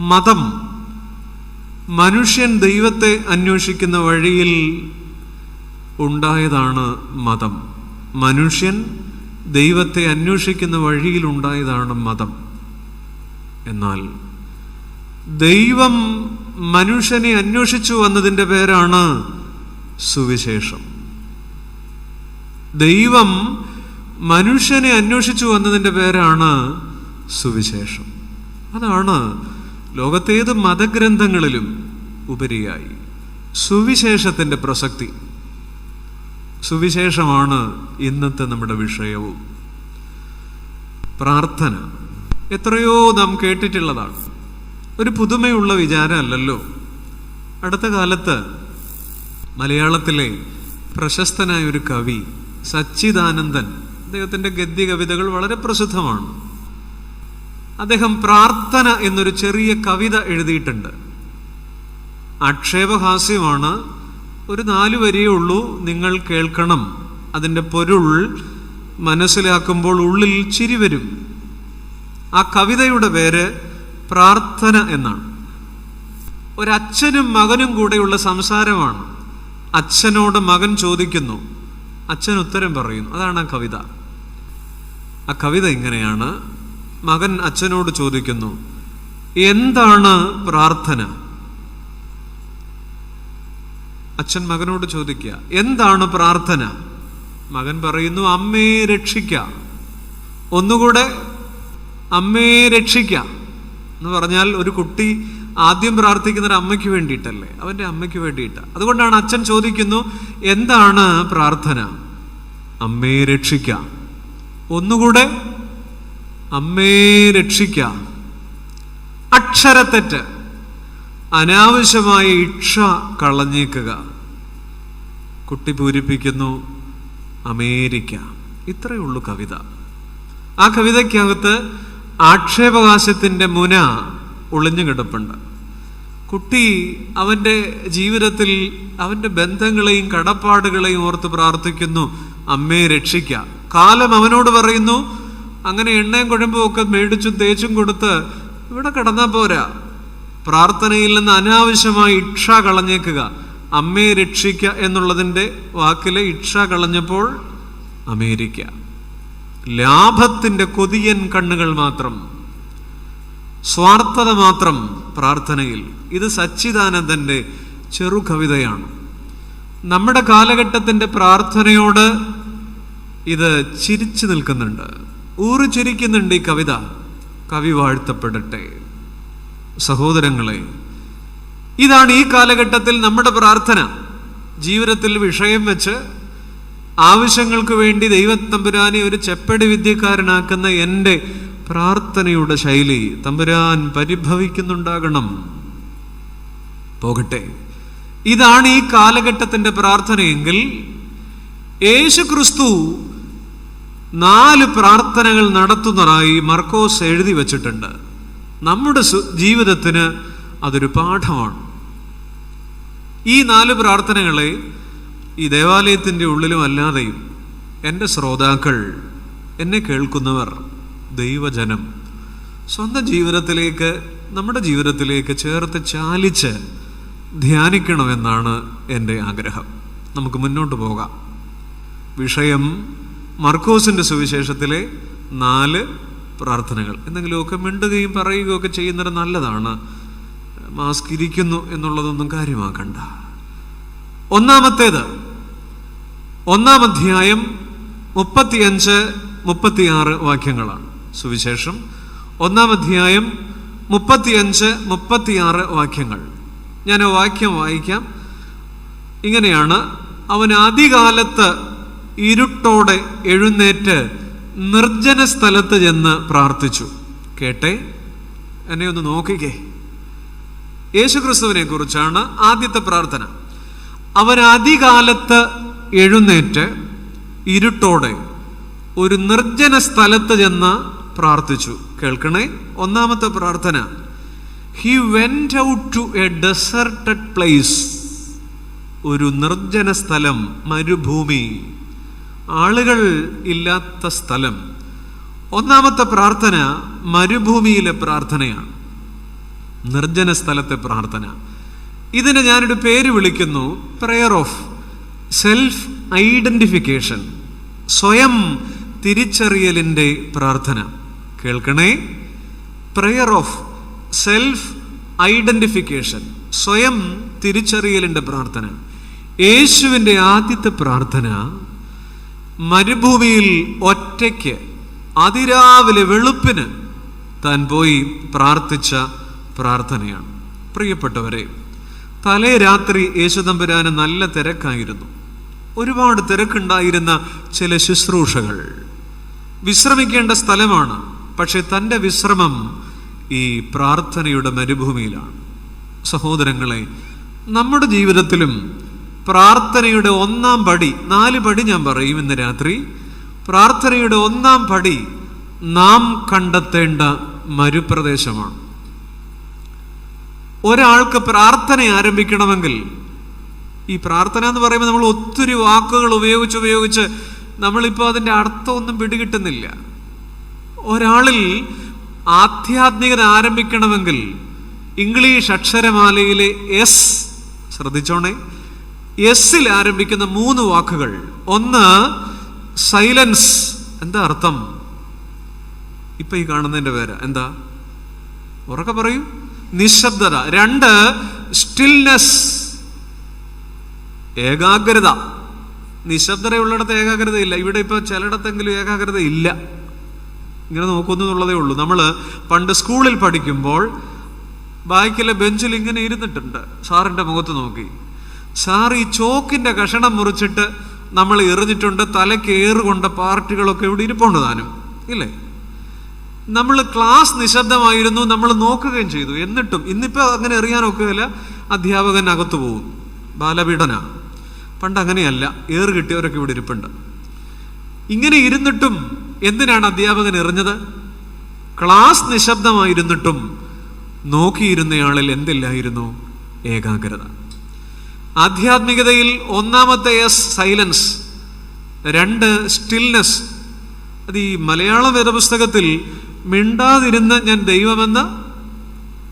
മതം, മനുഷ്യൻ ദൈവത്തെ അന്വേഷിക്കുന്ന വഴിയിൽ ഉണ്ടായതാണ് മതം. മനുഷ്യൻ ദൈവത്തെ അന്വേഷിക്കുന്ന വഴിയിൽ ഉണ്ടായതാണ് മതം. എന്നാൽ ദൈവം മനുഷ്യനെ അന്വേഷിച്ചു വന്നതിൻ്റെ പേരാണ് സുവിശേഷം. ദൈവം മനുഷ്യനെ അന്വേഷിച്ചു വന്നതിൻ്റെ പേരാണ് സുവിശേഷം. അതാണ് ലോകത്തേത് മതഗ്രന്ഥങ്ങളിലും ഉപരിയായി സുവിശേഷത്തിൻ്റെ പ്രസക്തി. സുവിശേഷമാണ് ഇന്നത്തെ നമ്മുടെ വിഷയവും. പ്രാർത്ഥന എത്രയോ നാം കേട്ടിട്ടുള്ളതാണ്. ഒരു പുതുമയുള്ള വിചാരമല്ലല്ലോ. അടുത്ത കാലത്ത് മലയാളത്തിലെ പ്രശസ്തനായ ഒരു കവി സച്ചിദാനന്ദൻ, അദ്ദേഹത്തിൻ്റെ ഗദ്യ കവിതകൾ വളരെ പ്രസിദ്ധമാണ്. അദ്ദേഹം പ്രാർത്ഥന എന്നൊരു ചെറിയ കവിത എഴുതിയിട്ടുണ്ട്. ആക്ഷേപഹാസ്യമാണ്. ഒരു 4 വരിയേ ഉള്ളൂ, നിങ്ങൾ കേൾക്കണം. അതിൻ്റെ പൊരുൾ മനസ്സിലാക്കുമ്പോൾ ഉള്ളിൽ ചിരി വരും. ആ കവിതയുടെ പേര് പ്രാർത്ഥന എന്നാണ്. ഒരച്ഛനും മകനും കൂടെയുള്ള സംസാരമാണ്. അച്ഛനോട് മകൻ ചോദിക്കുന്നു, അച്ഛൻ ഉത്തരം പറയുന്നു. അതാണ് ആ കവിത. ആ കവിത ഇങ്ങനെയാണ്. മകൻ അച്ഛനോട് ചോദിക്കുന്നു, എന്താണ് പ്രാർത്ഥന? അച്ഛൻ മകനോട് ചോദിക്കുക, എന്താണ് പ്രാർത്ഥന? മകൻ പറയുന്നു, അമ്മേ രക്ഷിക്ക. ഒന്നുകൂടെ, അമ്മേ രക്ഷിക്ക എന്ന് പറഞ്ഞാൽ ഒരു കുട്ടി ആദ്യം പ്രാർത്ഥിക്കുന്ന ഒരു അമ്മയ്ക്ക് വേണ്ടിയിട്ടല്ലേ, അവൻ്റെ അമ്മയ്ക്ക് വേണ്ടിയിട്ട്. അതുകൊണ്ടാണ് അച്ഛൻ ചോദിക്കുന്നു, എന്താണ് പ്രാർത്ഥന? അമ്മേ രക്ഷിക്ക. ഒന്നുകൂടെ, അമ്മേ രക്ഷിക്ക. അക്ഷരത്തെറ്റ്, അനാവശ്യമായ ഇച്ഛ കളഞ്ഞേക്കുക. കുട്ടി പൂരിപ്പിക്കുന്നു, അമേരിക്ക. ഇത്രയേ ഉള്ളൂ കവിത. ആ കവിതയ്ക്കകത്ത് ആക്ഷേപഹാസ്യത്തിൻ്റെ മുന ഒളിഞ്ഞു കിടപ്പുണ്ട്. കുട്ടി അവൻ്റെ ജീവിതത്തിൽ അവൻ്റെ ബന്ധങ്ങളെയും കടപ്പാടുകളെയും ഓർത്ത് പ്രാർത്ഥിക്കുന്നു, അമ്മയെ രക്ഷിക്ക. കാലം അവനോട് പറയുന്നു, അങ്ങനെ എണ്ണയും കുഴമ്പും ഒക്കെ മേടിച്ചും തേച്ചും കൊടുത്ത് ഇവിടെ കിടന്നാൽ പോരാ, പ്രാർത്ഥനയിൽ നിന്ന് അനാവശ്യമായി ഇച്ഛ കളഞ്ഞേക്കുക. അമ്മയെ രക്ഷിക്ക എന്നുള്ളതിൻ്റെ വാക്കിലെ ഇച്ഛ കളഞ്ഞപ്പോൾ അമേരിക്ക. ലാഭത്തിൻ്റെ കൊതിയൻ കണ്ണുകൾ മാത്രം, സ്വാർത്ഥത മാത്രം പ്രാർത്ഥനയിൽ. ഇത് സച്ചിദാനന്ദൻ്റെ ചെറു കവിതയാണ്. നമ്മുടെ കാലഘട്ടത്തിൻ്റെ പ്രാർത്ഥനയോട് ഇത് ചിരിച്ചു നിൽക്കുന്നുണ്ട്, ഊറി ചിരിക്കുന്നുണ്ട് ഈ കവിത. കവി വാഴ്ത്തപ്പെടട്ടെ. സഹോദരങ്ങളെ, ഇതാണ് ഈ കാലഘട്ടത്തിൽ നമ്മുടെ പ്രാർത്ഥന. ജീവിതത്തിൽ വിഷയം വെച്ച് ആവശ്യങ്ങൾക്ക് വേണ്ടി ദൈവത്തമ്പുരാനെ ഒരു ചെപ്പടി വിദ്യക്കാരനാക്കുന്ന എൻ്റെ പ്രാർത്ഥനയുടെ ശൈലി തമ്പുരാൻ പരിഭവിക്കുന്നുണ്ടാകണം. പോകട്ടെ, ഇതാണ് ഈ കാലഘട്ടത്തിൻ്റെ പ്രാർത്ഥനയെങ്കിൽ യേശു ക്രിസ്തു 4 പ്രാർത്ഥനകൾ നടത്തുന്നതായി മർക്കോസ് എഴുതി വച്ചിട്ടുണ്ട്. നമ്മുടെ ജീവിതത്തിന് അതൊരു പാഠമാണ്. ഈ 4 പ്രാർത്ഥനകളെ ഈ ദേവാലയത്തിൻ്റെ ഉള്ളിലും അല്ലാതെയും എൻ്റെ ശ്രോതാക്കൾ, എന്നെ കേൾക്കുന്നവർ, ദൈവജനം സ്വന്തം ജീവിതത്തിലേക്ക്, നമ്മുടെ ജീവിതത്തിലേക്ക് ചേർത്ത് ചാലിച്ച് ധ്യാനിക്കണമെന്നാണ് എൻ്റെ ആഗ്രഹം. നമുക്ക് മുന്നോട്ട് പോകാം. വിഷയം മർക്കോസിൻ്റെ സുവിശേഷത്തിലെ 4 പ്രാർത്ഥനകൾ. എന്തെങ്കിലുമൊക്കെ മിണ്ടുകയും പറയുകയും ഒക്കെ ചെയ്യുന്നത് നല്ലതാണ്. മാസ്ക് ഇരിക്കുന്നു എന്നുള്ളതൊന്നും കാര്യമാക്കണ്ട. ഒന്നാമത്തേത് 1-ാം അധ്യായം 35-36 വാക്യങ്ങളാണ്. സുവിശേഷം 1-ാം അധ്യായം 35-36 വാക്യങ്ങൾ. ഞാൻ ആ വാക്യം വായിക്കാം. ഇങ്ങനെയാണ്: അവൻ അതികാലത്ത് ഇരുട്ടോടെ എഴുന്നേറ്റ് നിർജ്ജന സ്ഥലത്ത് ചെന്ന് പ്രാർത്ഥിച്ചു. കേട്ടെ, എന്നെ ഒന്ന് നോക്കിക്കേ. യേശുക്രിസ്തുവിനെ കുറിച്ചാണ് ആദ്യത്തെ പ്രാർത്ഥന. അവൻ അതികാലത്ത് എഴുന്നേറ്റ് ഇരുട്ടോടെ ഒരു നിർജ്ജന സ്ഥലത്ത് ചെന്ന് പ്രാർത്ഥിച്ചു. കേൾക്കണേ, 1-ാമത്തെ പ്രാർത്ഥന. He went out to a deserted place. ഒരു നിർജ്ജന സ്ഥലം, മരുഭൂമി, ആളുകൾ ഇല്ലാത്ത സ്ഥലം. 1-ാമത്തെ പ്രാർത്ഥന മരുഭൂമിയിലെ പ്രാർത്ഥനയാണ്. നിർജ്ജന സ്ഥലത്തെ പ്രാർത്ഥന. ഇതിന് ഞാനൊരു പേര് വിളിക്കുന്നു, പ്രെയർ ഓഫ് സെൽഫ് ഐഡന്റിഫിക്കേഷൻ, സ്വയം തിരിച്ചറിയലിൻ്റെ പ്രാർത്ഥന. കേൾക്കണേ, പ്രെയർ ഓഫ് സെൽഫ് ഐഡന്റിഫിക്കേഷൻ, സ്വയം തിരിച്ചറിയലിൻ്റെ പ്രാർത്ഥന. യേശുവിൻ്റെ ആദ്യത്തെ പ്രാർത്ഥന മരുഭൂമിയിൽ ഒറ്റയ്ക്ക് അതിരാവിലെ വെളുപ്പിന് താൻ പോയി പ്രാർത്ഥിച്ച പ്രാർത്ഥനയാണ്. പ്രിയപ്പെട്ടവരെ, തലേ രാത്രി യേശുതമ്പുരാന് നല്ല തിരക്കായിരുന്നു. ഒരുപാട് തിരക്കുണ്ടായിരുന്ന ചില ശുശ്രൂഷകൾ, വിശ്രമിക്കേണ്ട സ്ഥലമാണ്. പക്ഷെ തൻ്റെ വിശ്രമം ഈ പ്രാർത്ഥനയുടെ മരുഭൂമിയിലാണ്. സഹോദരങ്ങളെ, നമ്മുടെ ജീവിതത്തിലും പ്രാർത്ഥനയുടെ ഒന്നാം പടി, 4 പടി ഞാൻ പറയും ഇന്ന് രാത്രി. പ്രാർത്ഥനയുടെ ഒന്നാം പടി നാം കണ്ടെത്തേണ്ട മരുപ്രദേശമാണ്. ഒരാൾക്ക് പ്രാർത്ഥന ആരംഭിക്കണമെങ്കിൽ, ഈ പ്രാർത്ഥന എന്ന് പറയുമ്പോൾ നമ്മൾ ഒത്തിരി വാക്കുകൾ ഉപയോഗിച്ച് നമ്മളിപ്പോൾ അതിൻ്റെ അർത്ഥമൊന്നും പിടികിട്ടുന്നില്ല. ഒരാളിൽ ആധ്യാത്മികത ആരംഭിക്കണമെങ്കിൽ ഇംഗ്ലീഷ് അക്ഷരമാലയിലെ എസ്, ശ്രദ്ധിച്ചോണേ, എസ്സിൽ ആരംഭിക്കുന്ന 3 വാക്കുകൾ. ഒന്ന് സൈലൻസ്. എന്താ അർത്ഥം? ഇപ്പൊ ഈ കാണുന്നതിന്റെ പേര് എന്താ? ഉറക്കെ പറയൂ. നിശബ്ദത. 2 സ്റ്റിൽനെസ്, ഏകാഗ്രത. നിശബ്ദതയുള്ളിടത്ത് ഏകാഗ്രത ഇല്ല. ഇവിടെ ഇപ്പൊ ചിലയിടത്തെങ്കിലും ഏകാഗ്രത ഇല്ല. ഇങ്ങനെ നോക്കുന്നു എന്നുള്ളതേ ഉള്ളൂ. നമ്മൾ പണ്ട് സ്കൂളിൽ പഠിക്കുമ്പോൾ ബാക്കിലെ ബെഞ്ചിൽ ഇങ്ങനെ ഇരുന്നിട്ടുണ്ട്. സാറിൻ്റെ മുഖത്ത് നോക്കി. സാർ ഈ ചോക്കിൻ്റെ കഷണം മുറിച്ചിട്ട് നമ്മൾ എറിഞ്ഞിട്ടുണ്ട്. തലയ്ക്ക് ഏറുകൊണ്ട പാർട്ടികളൊക്കെ ഇവിടെ ഇരിപ്പുണ്ട് താനും, ഇല്ലേ? നമ്മൾ ക്ലാസ് നിശബ്ദമായിരുന്നു, നമ്മൾ നോക്കുകയും ചെയ്തു. എന്നിട്ടും ഇന്നിപ്പോൾ അങ്ങനെ എറിയാനൊക്കെയല്ല, അധ്യാപകൻ അകത്തു പോകും. ബാലപീഡന. പണ്ട് അങ്ങനെയല്ല, ഏറ് കിട്ടിയവരൊക്കെ ഇവിടെ ഇരിപ്പുണ്ട്. ഇങ്ങനെ ഇരുന്നിട്ടും എന്തിനാണ് അധ്യാപകൻ എറിഞ്ഞത്? ക്ലാസ് നിശബ്ദമായിരുന്നിട്ടും നോക്കിയിരുന്നയാളിൽ എന്തില്ലായിരുന്നു? ഏകാഗ്രത. ആധ്യാത്മികതയിൽ ഒന്നാമത്തെ എസ് സൈലൻസ്, 2 സ്റ്റിൽനെസ്. അത് ഈ മലയാള വേദപുസ്തകത്തിൽ മിണ്ടാതിരുന്ന് ഞാൻ ദൈവമെന്ന്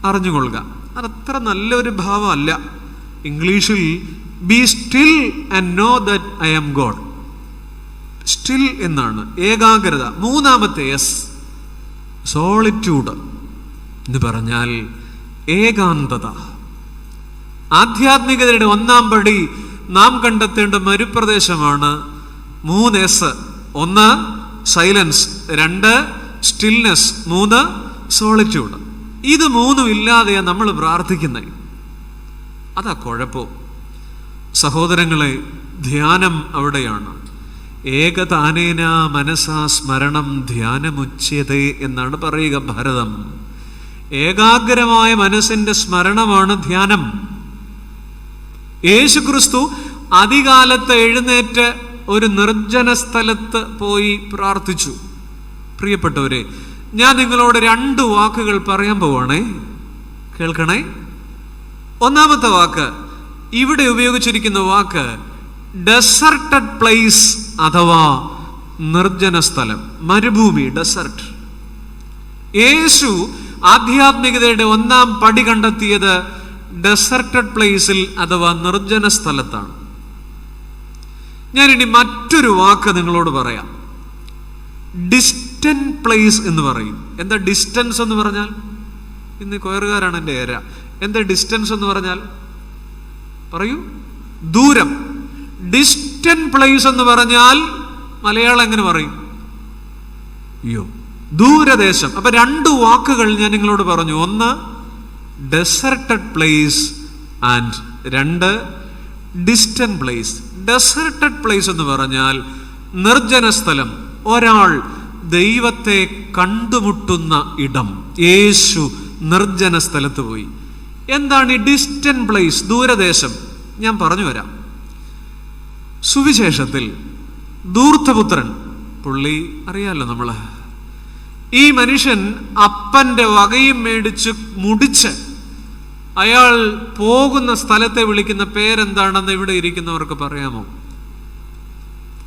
അറിഞ്ഞുകൊള്ളുക, അതത്ര നല്ലൊരു ഭാവമല്ല. ഇംഗ്ലീഷിൽ be still and know that I am God. Still എന്നാണ് ഏകാഗ്രത. 3ാമത്തെ എസ് സോളിറ്റ്യൂഡ് എന്ന് പറഞ്ഞാൽ ഏകാന്തത. ആധ്യാത്മികതയുടെ ഒന്നാം പടി നാം കണ്ടെത്തേണ്ട മരുപ്രദേശമാണ് 3 എസ്. 1 silence, 2 stillness, 3 solitude. ഇത് 3 ഇല്ലാതെയാണ് നമ്മൾ പ്രാർത്ഥിക്കുന്നത്. അതാ കുഴപ്പം. സഹോദരങ്ങളെ, ധ്യാനം അവിടെയാണ്. ഏകതാനേന മനസാ സ്മരണം ധ്യാനമുച്യതേ എന്നാണ് പറയുക ഭാരതം. ഏകാഗ്രമായ മനസ്സിന്റെ സ്മരണമാണ് ധ്യാനം. യേശുക്രിസ്തു അതികാലത്ത് എഴുന്നേറ്റ് ഒരു നിർജ്ജന സ്ഥലത്ത് പോയി പ്രാർത്ഥിച്ചു. പ്രിയപ്പെട്ടവരെ, ഞാൻ നിങ്ങളോട് 2 വാക്കുകൾ പറയാൻ പോവാണേ, കേൾക്കണേ. ഒന്നാമത്തെ വാക്ക്, ഇവിടെ ഉപയോഗിച്ചിരിക്കുന്ന വാക്ക് ഡെസർട്ടഡ് പ്ലേസ് അഥവാ നിർജ്ജന സ്ഥലം, മരുഭൂമി, ഡെസർട്ട്. യേശു ആധ്യാത്മികതയുടെ ഒന്നാം പടി കണ്ടെത്തിയത് ഡെസർട്ടഡ് പ്ലേസിൽ അഥവാ നിർജ്ജന സ്ഥലത്താണ്. ഞാനിനി മറ്റൊരു വാക്ക് നിങ്ങളോട് പറയാം. ഡിസ്റ്റന്റ് പ്ലേസ് എന്ന് പറയും. എന്താ ഡിസ്റ്റൻസ് എന്ന് പറഞ്ഞാൽ? ഇന്ന് കൊയറുകാരാണ് എൻ്റെ ഏര. എന്താ ഡിസ്റ്റൻസ് എന്ന് പറഞ്ഞാൽ? പറയൂ. ദൂരം. ഡിസ്റ്റന്റ് പ്ലേസ് എന്ന് പറഞ്ഞാൽ മലയാളം എങ്ങനെ പറയും? അയ്യോ, ദൂരദേശം. അപ്പൊ 2 വാക്കുകൾ ഞാൻ നിങ്ങളോട് പറഞ്ഞു. 1 deserted place and 2 distant place. Deserted place എന്ന് പറഞ്ഞാൽ നിർജ്ജന സ്ഥലം, ഒരാൾ ദൈവത്തെ കണ്ടുമുട്ടുന്ന ഇടം. യേശു നിർജ്ജന സ്ഥലത്ത് പോയി. എന്താണ് ഈ ഡിസ്റ്റന്റ് പ്ലേസ്, ദൂരദേശം? ഞാൻ പറഞ്ഞു വരാം. സുവിശേഷത്തിൽ ധൂർത്തപുത്രൻ, പുള്ളി അറിയാലോ നമ്മള്, ഈ മനുഷ്യൻ അപ്പന്റെ വകയും മേടിച്ച് മുടിച്ച് അയാൾ പോകുന്ന സ്ഥലത്തെ വിളിക്കുന്ന പേരെന്താണെന്ന് ഇവിടെ ഇരിക്കുന്നവർക്ക് പറയാമോ?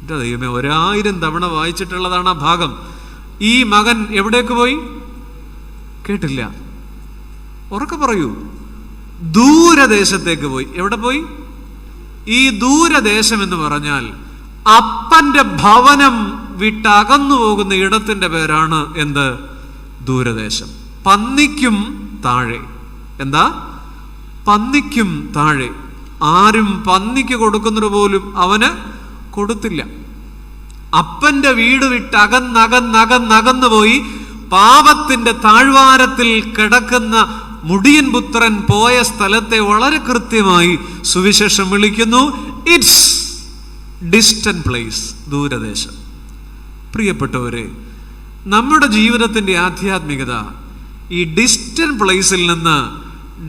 എൻ്റെ ദൈവമേ, 1000 തവണ വായിച്ചിട്ടുള്ളതാണ് ആ ഭാഗം. ഈ മകൻ എവിടേക്ക് പോയി? കേട്ടില്ല. ഉറക്കെ പറയൂ. ദൂരദേശത്തേക്ക് പോയി. എവിടെ പോയി? ഈ ദൂരദേശം എന്ന് പറഞ്ഞാൽ അപ്പന്റെ ഭവനം വിട്ടകന്നു പോകുന്ന ഇടത്തിന്റെ പേരാണ് എന്ത്? ദൂരദേശം. പന്നിക്കും താഴെ. എന്താ? പന്നിക്കും താഴെ. ആരും പന്നിക്ക് കൊടുക്കുന്നത് പോലും അവന് കൊടുത്തില്ല. അപ്പന്റെ വീട് വിട്ട് അകന്നകന്നകന്നകന്നു പോയി പാപത്തിന്റെ താഴ്വാരത്തിൽ കിടക്കുന്ന മുടിയൻ പുത്രൻ പോയ സ്ഥലത്തെ വളരെ കൃത്യമായി സുവിശേഷം വിളിക്കുന്നു, ഇറ്റ്സ് ഡിസ്റ്റന്റ് പ്ലേസ്, ദൂരദേശം. പ്രിയപ്പെട്ടവരെ, നമ്മുടെ ജീവിതത്തിന്റെ ആധ്യാത്മികത ഈ ഡിസ്റ്റന്റ് പ്ലേസിൽ നിന്ന്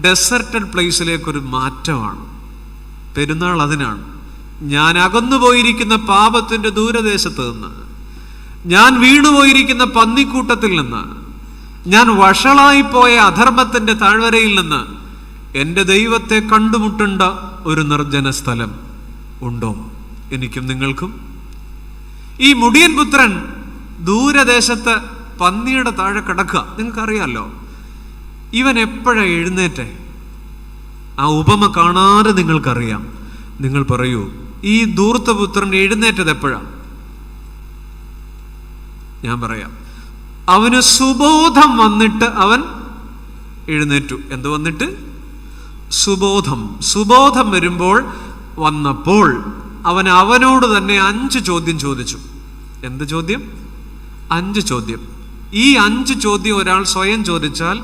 ഡെസർട്ടഡ് പ്ലേസിലേക്കൊരു മാറ്റമാണ്. പെരുന്നാൾ അതിനാണ്. ഞാൻ അകന്നുപോയിരിക്കുന്ന പാപത്തിന്റെ ദൂരദേശത്ത് നിന്ന്, ഞാൻ വീണുപോയിരിക്കുന്ന പന്നിക്കൂട്ടത്തിൽ നിന്ന്, ഞാൻ വഷളായിപ്പോയ അധർമ്മത്തിന്റെ താഴ്വരയിൽ നിന്ന് എൻ്റെ ദൈവത്തെ കണ്ടുമുട്ടേണ്ട ഒരു നിർജ്ജന സ്ഥലം ഉണ്ടോ എനിക്കും നിങ്ങൾക്കും? ഈ മുടിയൻ പുത്രൻ ദൂരദേശത്ത് പന്നിയുടെ താഴെ കിടക്കുക. നിങ്ങൾക്കറിയാലോ, ഇവൻ എപ്പോഴാ എഴുന്നേറ്റെ? ആ ഉപമ കാണാതെ നിങ്ങൾക്കറിയാം. നിങ്ങൾ പറയൂ, ഈ ധൂർത്തപുത്രൻ എഴുന്നേറ്റത് എപ്പോഴാ? ഞാൻ പറയാം. അവന് സുബോധം വന്നിട്ട് അവൻ എഴുന്നേറ്റു. എന്ത് വന്നിട്ട്? സുബോധം. സുബോധം വരുമ്പോൾ വന്നപ്പോൾ അവനോട് തന്നെ 5 ചോദ്യം ചോദിച്ചു. എന്ത് ചോദ്യം? 5 ചോദ്യം. ഈ 5 ചോദ്യം ഒരാൾ സ്വയം ചോദിച്ചാൽ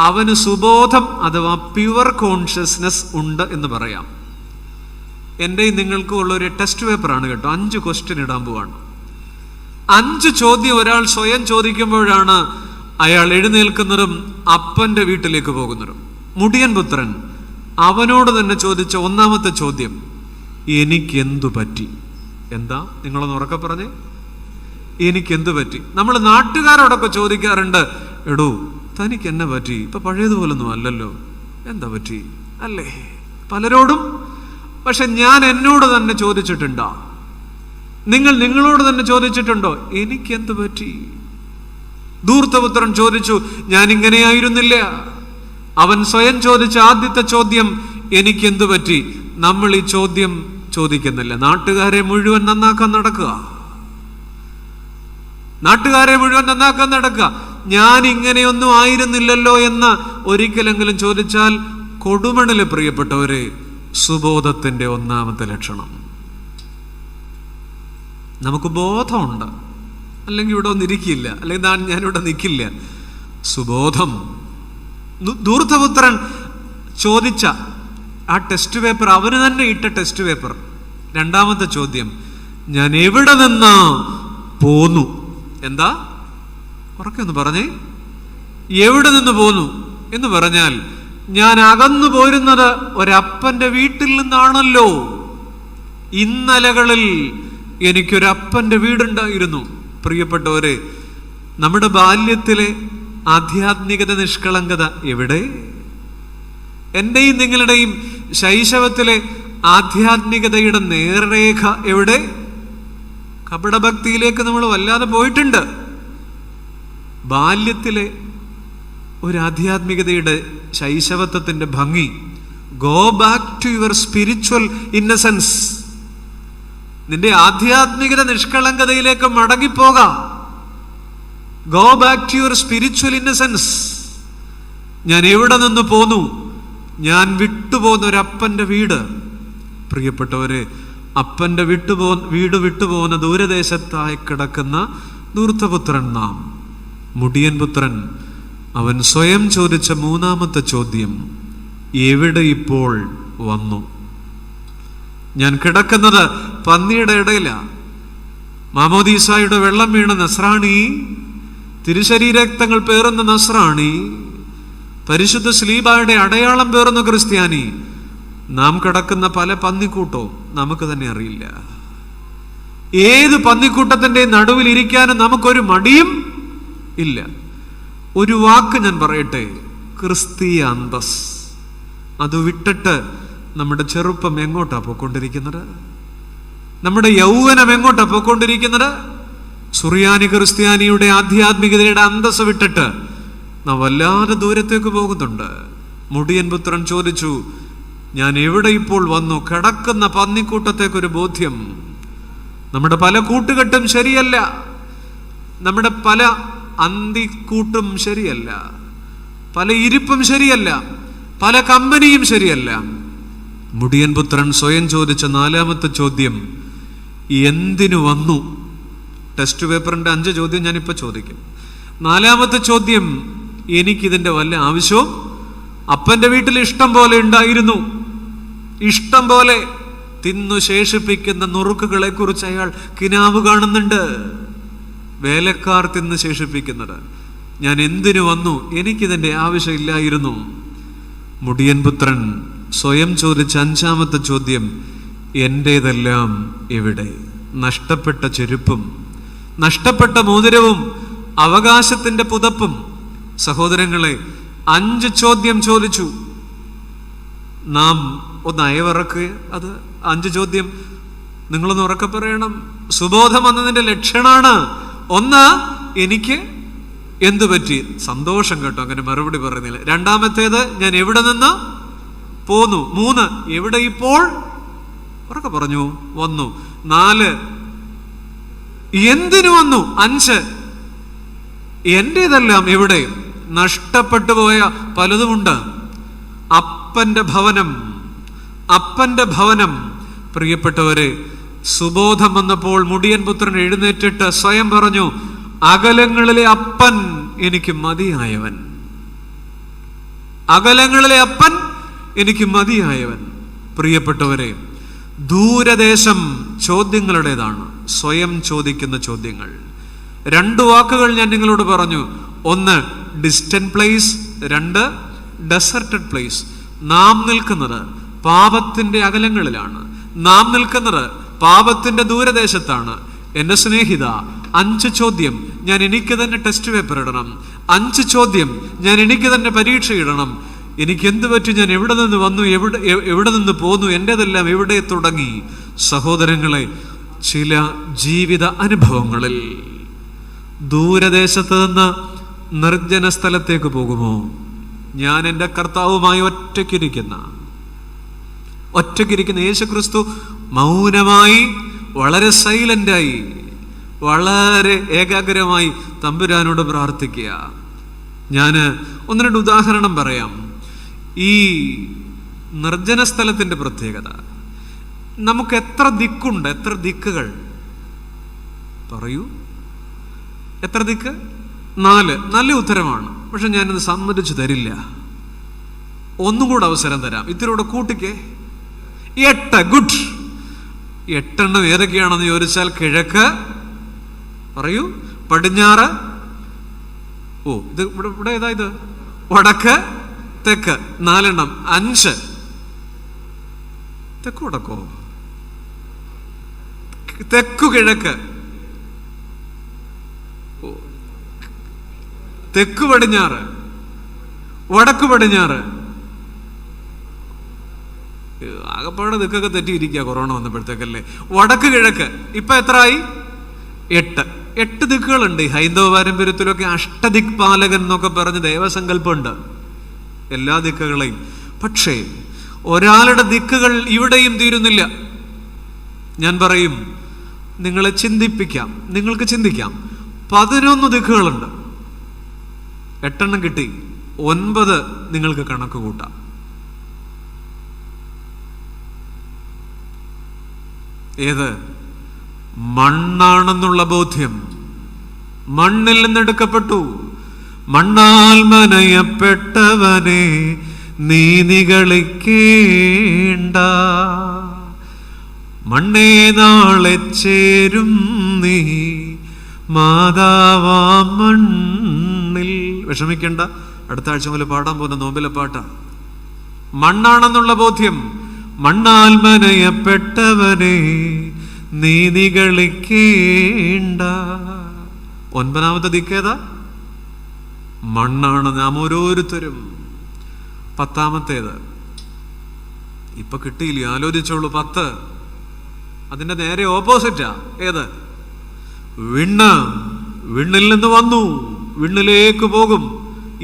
അവന് സുബോധം അഥവാ പ്യുവർ കോൺഷ്യസ്നെസ് ഉണ്ട് എന്ന് പറയാം. എൻ്റെ നിങ്ങൾക്കും ഉള്ളൊരു ടെസ്റ്റ് പേപ്പറാണ് കേട്ടോ. 5 ക്വസ്റ്റ്യൻ ഇടാൻ പോവാണ്. 5 ചോദ്യം ഒരാൾ സ്വയം ചോദിക്കുമ്പോഴാണ് അയാൾ എഴുന്നേൽക്കുന്നതും അപ്പന്റെ വീട്ടിലേക്ക് പോകുന്നതും. മുടിയൻ പുത്രൻ അവനോട് തന്നെ ചോദിച്ച 1ാമത്തെ ചോദ്യം, എനിക്കെന്തു പറ്റി? എന്താ? നിങ്ങളൊന്ന് ഉറക്കെ പറഞ്ഞേ, എനിക്കെന്തു പറ്റി? നമ്മൾ നാട്ടുകാരോടൊക്കെ ചോദിക്കാറുണ്ട്, എടോ തനിക്ക് എന്നെ പറ്റി? ഇപ്പൊ പഴയതുപോലൊന്നും അല്ലല്ലോ, എന്താ പറ്റി? അല്ലേ പലരോടും. പക്ഷെ ഞാൻ എന്നോട് തന്നെ ചോദിച്ചിട്ടുണ്ടോ? നിങ്ങൾ നിങ്ങളോട് തന്നെ ചോദിച്ചിട്ടുണ്ടോ, എനിക്കെന്തു പറ്റി? ധൂർത്തപുത്രൻ ചോദിച്ചു, ഞാൻ ഇങ്ങനെയായിരുന്നില്ല. അവൻ സ്വയം ചോദിച്ച ആദ്യത്തെ ചോദ്യം, എനിക്കെന്തു പറ്റി? നമ്മൾ ഈ ചോദ്യം ചോദിക്കുന്നില്ല. നാട്ടുകാരെ മുഴുവൻ നന്നാക്കാൻ നടക്കുക. നാട്ടുകാരെ മുഴുവൻ നന്നാക്കാൻ നടക്കുക. ഞാൻ ഇങ്ങനെയൊന്നും ആയിരുന്നില്ലല്ലോ എന്ന് ഒരിക്കലെങ്കിലും ചോദിച്ചാൽ കൊടുമണില്, പ്രിയപ്പെട്ടവരെ, സുബോധത്തിന്റെ 1ാമത്തെ ലക്ഷണം. നമുക്ക് ബോധമുണ്ട്, അല്ലെങ്കിൽ ഇവിടെ ഒന്നിരിക്കില്ല, അല്ലെങ്കിൽ ഞാനിവിടെ നിൽക്കില്ല. സുബോധം. ധൂർത്തപുത്രൻ ചോദിച്ച ആ ടെസ്റ്റ് പേപ്പർ, അവന് തന്നെ ഇട്ട ടെസ്റ്റ് പേപ്പർ. 2ാമത്തെ ചോദ്യം, ഞാൻ എവിടെ നിന്ന് പോന്നു? എന്താ? ഉറക്കെ ഒന്ന് പറഞ്ഞേ, എവിടെ നിന്ന് പോന്നു എന്ന് പറഞ്ഞാൽ ഞാൻ അകന്നു പോരുന്നത് ഒരപ്പന്റെ വീട്ടിൽ നിന്നാണല്ലോ. ഇന്നലകളിൽ എനിക്കൊരപ്പന്റെ വീടുണ്ടായിരുന്നു. പ്രിയപ്പെട്ടവരെ, നമ്മുടെ ബാല്യത്തിലെ ആധ്യാത്മികത, നിഷ്കളങ്കത എവിടെ? എൻ്റെയും നിങ്ങളുടെയും ശൈശവത്തിലെ ആധ്യാത്മികതയുടെ നേർരേഖ എവിടെ? കപടഭക്തിയിലേക്ക് നമ്മൾ വല്ലാതെ പോയിട്ടുണ്ട്. ബാല്യത്തിലെ ഒരു ആധ്യാത്മികതയുടെ ശൈശവത്വത്തിന്റെ ഭംഗി, go back to your spiritual innocence. നിന്റെ ആധ്യാത്മികത നിഷ്കളങ്കതയിലേക്ക് മടങ്ങിപ്പോകാം. Go back to your spiritual innocence. ഞാൻ എവിടെ നിന്ന് പോന്നു? ഞാൻ വിട്ടുപോകുന്ന ഒരപ്പന്റെ വീട്. പ്രിയപ്പെട്ടവരെ, അപ്പന്റെ വീട് വിട്ടുപോകുന്ന ദൂരദേശത്തായി കിടക്കുന്ന ധൂർത്തപുത്രൻ നാം. മുടിയൻ പുത്രൻ അവൻ സ്വയം ചോദിച്ച 3ാമത്തെ ചോദ്യം, എവിടെ ഇപ്പോൾ വന്നു? ഞാൻ കിടക്കുന്നത് പന്നിയുടെ ഇടയിലാണ്. മാമോദീസായുടെ വെള്ളം വീണ നസ്രാണി, തിരുശരീരക്തങ്ങൾ പേറുന്ന നസ്രാണി, പരിശുദ്ധ സ്ലീബായുടെ അടയാളം പേറുന്ന ക്രിസ്ത്യാനി, നാം കിടക്കുന്ന പല പന്നിക്കൂട്ടവും നമുക്ക് തന്നെ അറിയില്ല. ഏത് പന്നിക്കൂട്ടത്തിന്റെ നടുവിൽ ഇരിക്കാനും നമുക്കൊരു മടിയും ഇല്ല. ഒരു വാക്ക് ഞാൻ പറയട്ടെ, ക്രിസ്തീയ അന്തസ്. അത് വിട്ടിട്ട് നമ്മുടെ ചെറുപ്പം എങ്ങോട്ടാ പോയിക്കൊണ്ടിരിക്കുന്നത്? നമ്മുടെ യൗവനം എങ്ങോട്ടാ പോയിക്കൊണ്ടിരിക്കുന്നത്? സുറിയാനി ക്രിസ്ത്യാനിയുടെ ആധ്യാത്മികതയുടെ അന്തസ് വിട്ടിട്ട് നാം വല്ലാതെ ദൂരത്തേക്ക് പോകുന്നുണ്ട്. മുടിയൻ പുത്രൻ ചോദിച്ചു, ഞാൻ എവിടെ ഇപ്പോൾ വന്നു? കിടക്കുന്ന പന്നിക്കൂട്ടത്തേക്കൊരു ബോധ്യം. നമ്മുടെ പല കൂട്ടുകെട്ടും ശരിയല്ല, നമ്മുടെ പല അന്തിക്കൂട്ടും ശരിയല്ല, പല ഇരിപ്പും ശരിയല്ല, പല കമ്പനിയും ശരിയല്ല. മുടിയൻ പുത്രൻ സ്വയം ചോദിച്ച നാലാമത്തെ ചോദ്യം, എന്തിനു വന്നു? ടെസ്റ്റ് പേപ്പറിന്റെ 5 ചോദ്യം ഞാനിപ്പോൾ ചോദിക്കും. നാലാമത്തെ ചോദ്യം, എനിക്കിതിൻ്റെ വല്ല ആവശ്യവും? അപ്പൻ്റെ വീട്ടിൽ ഇഷ്ടം പോലെ ഉണ്ടായിരുന്നു, ഇഷ്ടം പോലെ തിന്നു ശേഷിപ്പിക്കുന്ന നുറുക്കുകളെ കുറിച്ച് അയാൾ കിനാവ് കാണുന്നുണ്ട്. വേലക്കാർ തിന്ന് ശേഷിപ്പിക്കുന്നത്. ഞാൻ എന്തിനു വന്നു? എനിക്കിതിൻ്റെ ആവശ്യമില്ലായിരുന്നു. മുടിയൻ പുത്രൻ സ്വയം ചോദിച്ച 5ാമത്തെ ചോദ്യം, എൻ്റേതെല്ലാം എവിടെ? നഷ്ടപ്പെട്ട ചെരുപ്പും നഷ്ടപ്പെട്ട മോതിരവും അവകാശത്തിന്റെ പുതപ്പും. സഹോദരങ്ങളെ, 5 ചോദ്യം ചോദിച്ചു. നാം ഒന്ന് അയവിറക്കുക. അത് 5 ചോദ്യം നിങ്ങളൊന്ന് ഉറക്കെ പറയണം. സുബോധം എന്നതിന്റെ ലക്ഷണാണ്. 1, എനിക്ക് എന്തു പറ്റി? സന്തോഷം കേട്ടോ, അങ്ങനെ മറുപടി പറയുന്നില്ല. 2ാമത്തേത്, ഞാൻ എവിടെ നിന്ന് പോന്നു? 3, എവിടെ ഇപ്പോൾ? ഉറക്കെ പറഞ്ഞു, വന്നു. 4, എന്തിനു വന്നു? 5, എന്റേതെല്ലാം എവിടെ? നഷ്ടപ്പെട്ടു പോയ പലതുമുണ്ട്. അപ്പന്റെ ഭവനം, അപ്പന്റെ ഭവനം. പ്രിയപ്പെട്ടവരെ, സുബോധം വന്നപ്പോൾ മുടിയൻ പുത്രൻ എഴുന്നേറ്റിട്ട് സ്വയം പറഞ്ഞു, അകലങ്ങളിലെ അപ്പൻ എനിക്ക് മതിയായവൻ. അകലങ്ങളിലെ അപ്പൻ എനിക്ക് മതിയായവൻ. പ്രിയപ്പെട്ടവരെ, ദൂരദേശം ചോദ്യങ്ങളുടേതാണ്, സ്വയം ചോദിക്കുന്ന ചോദ്യങ്ങൾ. 2 വാക്കുകൾ ഞാൻ നിങ്ങളോട് പറഞ്ഞു. 1, ഡിസ്റ്റന്റ് പ്ലേസ്. 2, ഡെസർട്ടഡ് പ്ലേസ്. നാം നിൽക്കുന്നത് പാപത്തിന്റെ അകലങ്ങളിലാണ്, നാം നിൽക്കുന്നത് പാപത്തിന്റെ ദൂരദേശത്താണ്. എന്റെ സ്നേഹിത, 5 ചോദ്യം ഞാൻ എനിക്ക് തന്നെ ടെസ്റ്റ് പേപ്പർ ഇടണം. 5 ചോദ്യം ഞാൻ എനിക്ക് തന്നെ പരീക്ഷ ഇടണം. എനിക്ക് എന്ത് പറ്റി? ഞാൻ എവിടെ നിന്ന് വന്നു? എവിടെ നിന്ന് പോന്നു? എൻ്റെതെല്ലാം എവിടെ തുടങ്ങി? സഹോദരങ്ങളെ, ചില ജീവിത അനുഭവങ്ങളിൽ ദൂരദേശത്ത് നിന്ന് നിർജ്ജന സ്ഥലത്തേക്ക് പോകുമോ? ഞാൻ എൻ്റെ കർത്താവുമായി ഒറ്റയ്ക്കിരിക്കുന്ന യേശുക്രിസ്തു മൗനമായി, വളരെ സൈലന്റായി, വളരെ ഏകാഗ്രമായി തമ്പുരാനോട് പ്രാർത്ഥിക്കുക. ഞാൻ 1-2 ഉദാഹരണം പറയാം. ഈ നിർജ്ജന സ്ഥലത്തിന്റെ പ്രത്യേകത, നമുക്ക് എത്ര ദിക്കുണ്ട്? എത്ര ദിക്കുകൾ? പറയൂ, എത്ര ദിക്ക്? 4. നല്ല ഉത്തരമാണ്. പക്ഷെ ഞാനത് സമ്മതിച്ചു തരില്ല. ഒന്നും കൂടെ അവസരം തരാം. ഇത്തിരൂടെ കൂട്ടിക്കേ. 8. ഗുഡ്. 8 ഏതൊക്കെയാണെന്ന് ചോദിച്ചാൽ, കിഴക്ക്, പറയൂ, പടിഞ്ഞാറ്, ഇത് ഇവിടെ ഏതാ? ഇത് വടക്ക്, തെക്ക്. 4. 5. തെക്ക് വടക്കോ? തെക്കു കിഴക്ക്, തെക്കു പടിഞ്ഞാറ്, വടക്കു പടിഞ്ഞാറ്. ആകപ്പാടെ ദിക്കൊക്കെ തെറ്റിയിരിക്കുക കൊറോണ വന്നപ്പോഴത്തേക്കല്ലേ. വടക്ക് കിഴക്ക്. ഇപ്പൊ എത്രയായി? 8. 8 ദിക്കുകളുണ്ട്. ഈ ഹൈന്ദവ പാരമ്പര്യത്തിലൊക്കെ അഷ്ടദിക് പാലകൻ എന്നൊക്കെ പറഞ്ഞ് ദേവസങ്കല്പമുണ്ട്, എല്ലാ ദിക്കുകളെയും. പക്ഷേ ഒരാളുടെ ദിക്കുകൾ ഇവിടെയും തീരുന്നില്ല. ഞാൻ പറയും, നിങ്ങളെ ചിന്തിപ്പിക്കാം, നിങ്ങൾക്ക് ചിന്തിക്കാം. 11 ദിക്കുകളുണ്ട്. 8 കിട്ടി, 9 നിങ്ങൾക്ക് കണക്ക് കൂട്ടാം. ഏത്? മണ്ണാണെന്നുള്ള ബോധ്യം. മണ്ണിൽ നിന്നെടുക്കപ്പെട്ടു. മണ്ണാൽ മനയപ്പെട്ടവനെ നീ നിഗളിക്കേണ്ട, മണ്ണേ നാളെ ചേരും നീ മാതാവാ മണ്ണിൽ. വിഷമിക്കേണ്ട, അടുത്ത ആഴ്ച മുതൽ പാടാൻ പോകുന്ന നോമ്പിലെ പാട്ടാ. മണ്ണാണെന്നുള്ള ബോധ്യം. മണ്ണാൽ മനയപ്പെട്ടവനെ നീ നിഗളിക്കേണ്ട. 9ാമത്തെ ദിക്കേതാ? മണ്ണാണ് നാം ഓരോരുത്തരും. 10ാമത്തേത് ഇപ്പൊ കിട്ടിയില്ല, ആലോചിച്ചോളൂ. 10 അതിന്റെ നേരെ ഓപ്പോസിറ്റാ. ഏത്? വിണ്ണ്. വിണ്ണിൽ നിന്ന് വന്നു, വിണ്ണിലേക്ക് പോകും.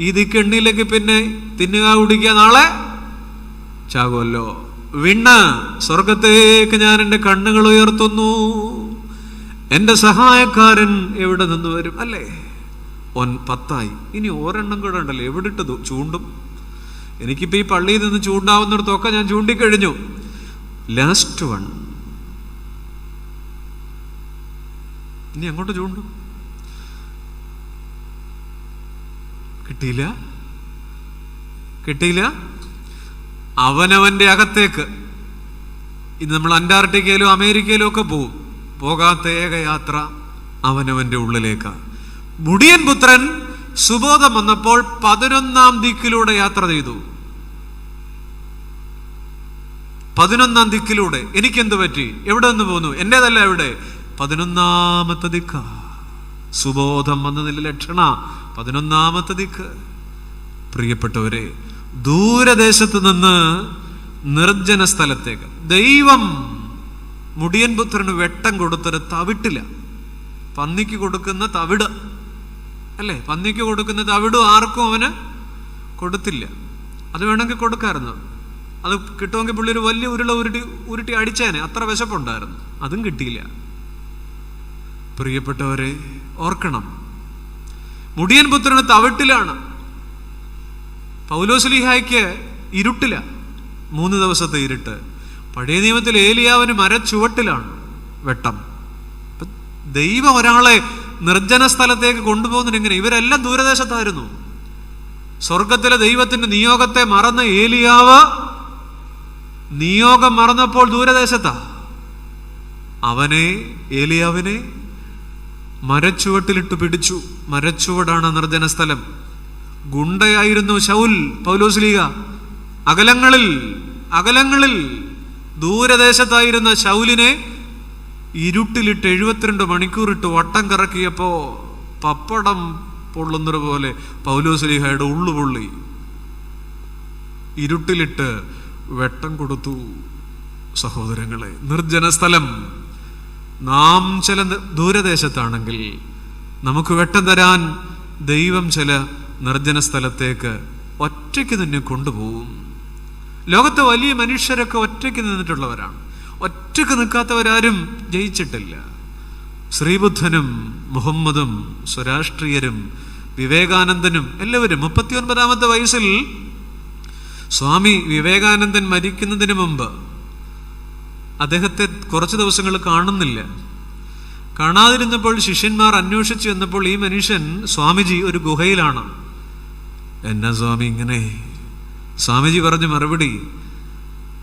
ഈ ദിക്ക് എണ്ണിയിലേക്ക് പിന്നെ തിന്നുക കുടിക്കുക, നാളെ ചാകുമല്ലോ. വിണ്ണ്, സ്വർഗത്തേക്ക് ഞാൻ എൻ്റെ കണ്ണുകൾ ഉയർത്തുന്നു, എൻ്റെ സഹായക്കാരൻ എവിടെ നിന്ന് വരും? അല്ലേ? 10 ഇനി ഒരെണ്ണം കൂടെ ഉണ്ടല്ലോ, എവിടിട്ട് ചൂണ്ടും? എനിക്കിപ്പോൾ ഈ പള്ളിയിൽ നിന്ന് ചൂണ്ടാവുന്നിടത്തൊക്കെ ഞാൻ ചൂണ്ടിക്കഴിഞ്ഞു. ലാസ്റ്റ് വൺ, ഇനി അങ്ങോട്ട് ചൂണ്ടും. കിട്ടിയില്ല. അവനവൻ്റെ അകത്തേക്ക്. ഇത് നമ്മൾ അന്റാർട്ടിക്കയിലും അമേരിക്കയിലും ഒക്കെ പോവും. പോകാത്ത ഏക യാത്ര അവനവൻ്റെ ഉള്ളിലേക്കാണ്. മുടിയൻ പുത്രൻ സുബോധം വന്നപ്പോൾ 11ാം ദിക്കിലൂടെ യാത്ര ചെയ്തു. 11ാം ദിക്കിലൂടെ. എനിക്കെന്ത് പറ്റി? എവിടെ നിന്ന് പോന്നു? എന്റേതല്ല. എവിടെ? 11ാമത്തെ ദിക്ക. സുബോധം വന്നതിന്റെ ലക്ഷണ 11ാമത്തെ ദിക്ക്. പ്രിയപ്പെട്ടവരെ, ദൂരദേശത്ത് നിന്ന് നിർജ്ജന സ്ഥലത്തേക്ക് ദൈവം മുടിയൻ പുത്രന് വെട്ടം കൊടുത്തത് തവിട്ടില്ല. പന്നിക്ക് കൊടുക്കുന്ന തവിട് അല്ലേ? പന്നിക്ക് കൊടുക്കുന്ന തവിടും ആർക്കും അവന് കൊടുത്തില്ല. അത് വേണമെങ്കിൽ കൊടുക്കാമായിരുന്നു. അത് കിട്ടുമെങ്കിൽ പുള്ളി ഒരു വലിയ ഉരുട്ടി അടിച്ചേനെ, അത്ര വിശപ്പുണ്ടായിരുന്നു. അതും കിട്ടിയില്ല. പ്രിയപ്പെട്ടവരെ, ഓർക്കണം, മുടിയൻ പുത്രന് തവിട്ടിലാണ്. പൗലോസ്ലീഹായ്ക്ക് ഇരുട്ടില, 3 ദിവസത്തെ ഇരുട്ട്. പഴയ നിയമത്തിൽ ഏലിയാവിന് മരച്ചുവട്ടിലാണ് വെട്ടം. ദൈവം ഒരാളെ നിർജ്ജന സ്ഥലത്തേക്ക് കൊണ്ടുപോകുന്നത് എങ്ങനെ? ഇവരെല്ലാം ദൂരദേശത്തായിരുന്നു. സ്വർഗത്തിലെ ദൈവത്തിന്റെ നിയോഗത്തെ മറന്ന ഏലിയാവ് നിയോഗം മറന്നപ്പോൾ ദൂരദേശത്താ. ഏലിയാവിനെ മരച്ചുവട്ടിലിട്ട് പിടിച്ചു. മരച്ചുവടാണ് നിർജ്ജന സ്ഥലം. ഗുണ്ടയായിരുന്നു ശൗൽ. പൗലോസ്ലീഹ അകലങ്ങളിൽ ദൂരദേശത്തായിരുന്ന ശൗലിനെ ഇരുട്ടിലിട്ട് 72 മണിക്കൂറിട്ട് വട്ടം കറക്കിയപ്പോ പപ്പടം പൊള്ളുന്നത് പോലെ പൗലോസ്ലീഹയുടെ ഉള്ളുപൊള്ളി. ഇരുട്ടിലിട്ട് വെട്ടം കൊടുത്തു. സഹോദരങ്ങളെ, നിർജ്ജന സ്ഥലം. നാം ചില ദൂരദേശത്താണെങ്കിൽ നമുക്ക് വെട്ടം തരാൻ ദൈവം ചില നിർജ്ജന സ്ഥലത്തേക്ക് ഒറ്റയ്ക്ക് തന്നെ കൊണ്ടുപോകും. ലോകത്തെ വലിയ മനുഷ്യരൊക്കെ ഒറ്റയ്ക്ക് നിന്നിട്ടുള്ളവരാണ്. ഒറ്റയ്ക്ക് നിൽക്കാത്തവരാരും ജയിച്ചിട്ടില്ല. ശ്രീബുദ്ധനും മുഹമ്മദും സ്വരാഷ്ട്രീയരും വിവേകാനന്ദനും എല്ലാവരും 39ാമത്തെ വയസ്സിൽ സ്വാമി വിവേകാനന്ദൻ മരിക്കുന്നതിന് മുമ്പ് അദ്ദേഹത്തെ കുറച്ച് ദിവസങ്ങൾ കാണുന്നില്ല. കാണാതിരുന്നപ്പോൾ ശിഷ്യന്മാർ അന്വേഷിച്ചു വന്നപ്പോൾ ഈ മനുഷ്യൻ, സ്വാമിജി ഒരു ഗുഹയിലാണ്. എന്നാ സ്വാമി ഇങ്ങനെ? സ്വാമിജി പറഞ്ഞ മറുപടി,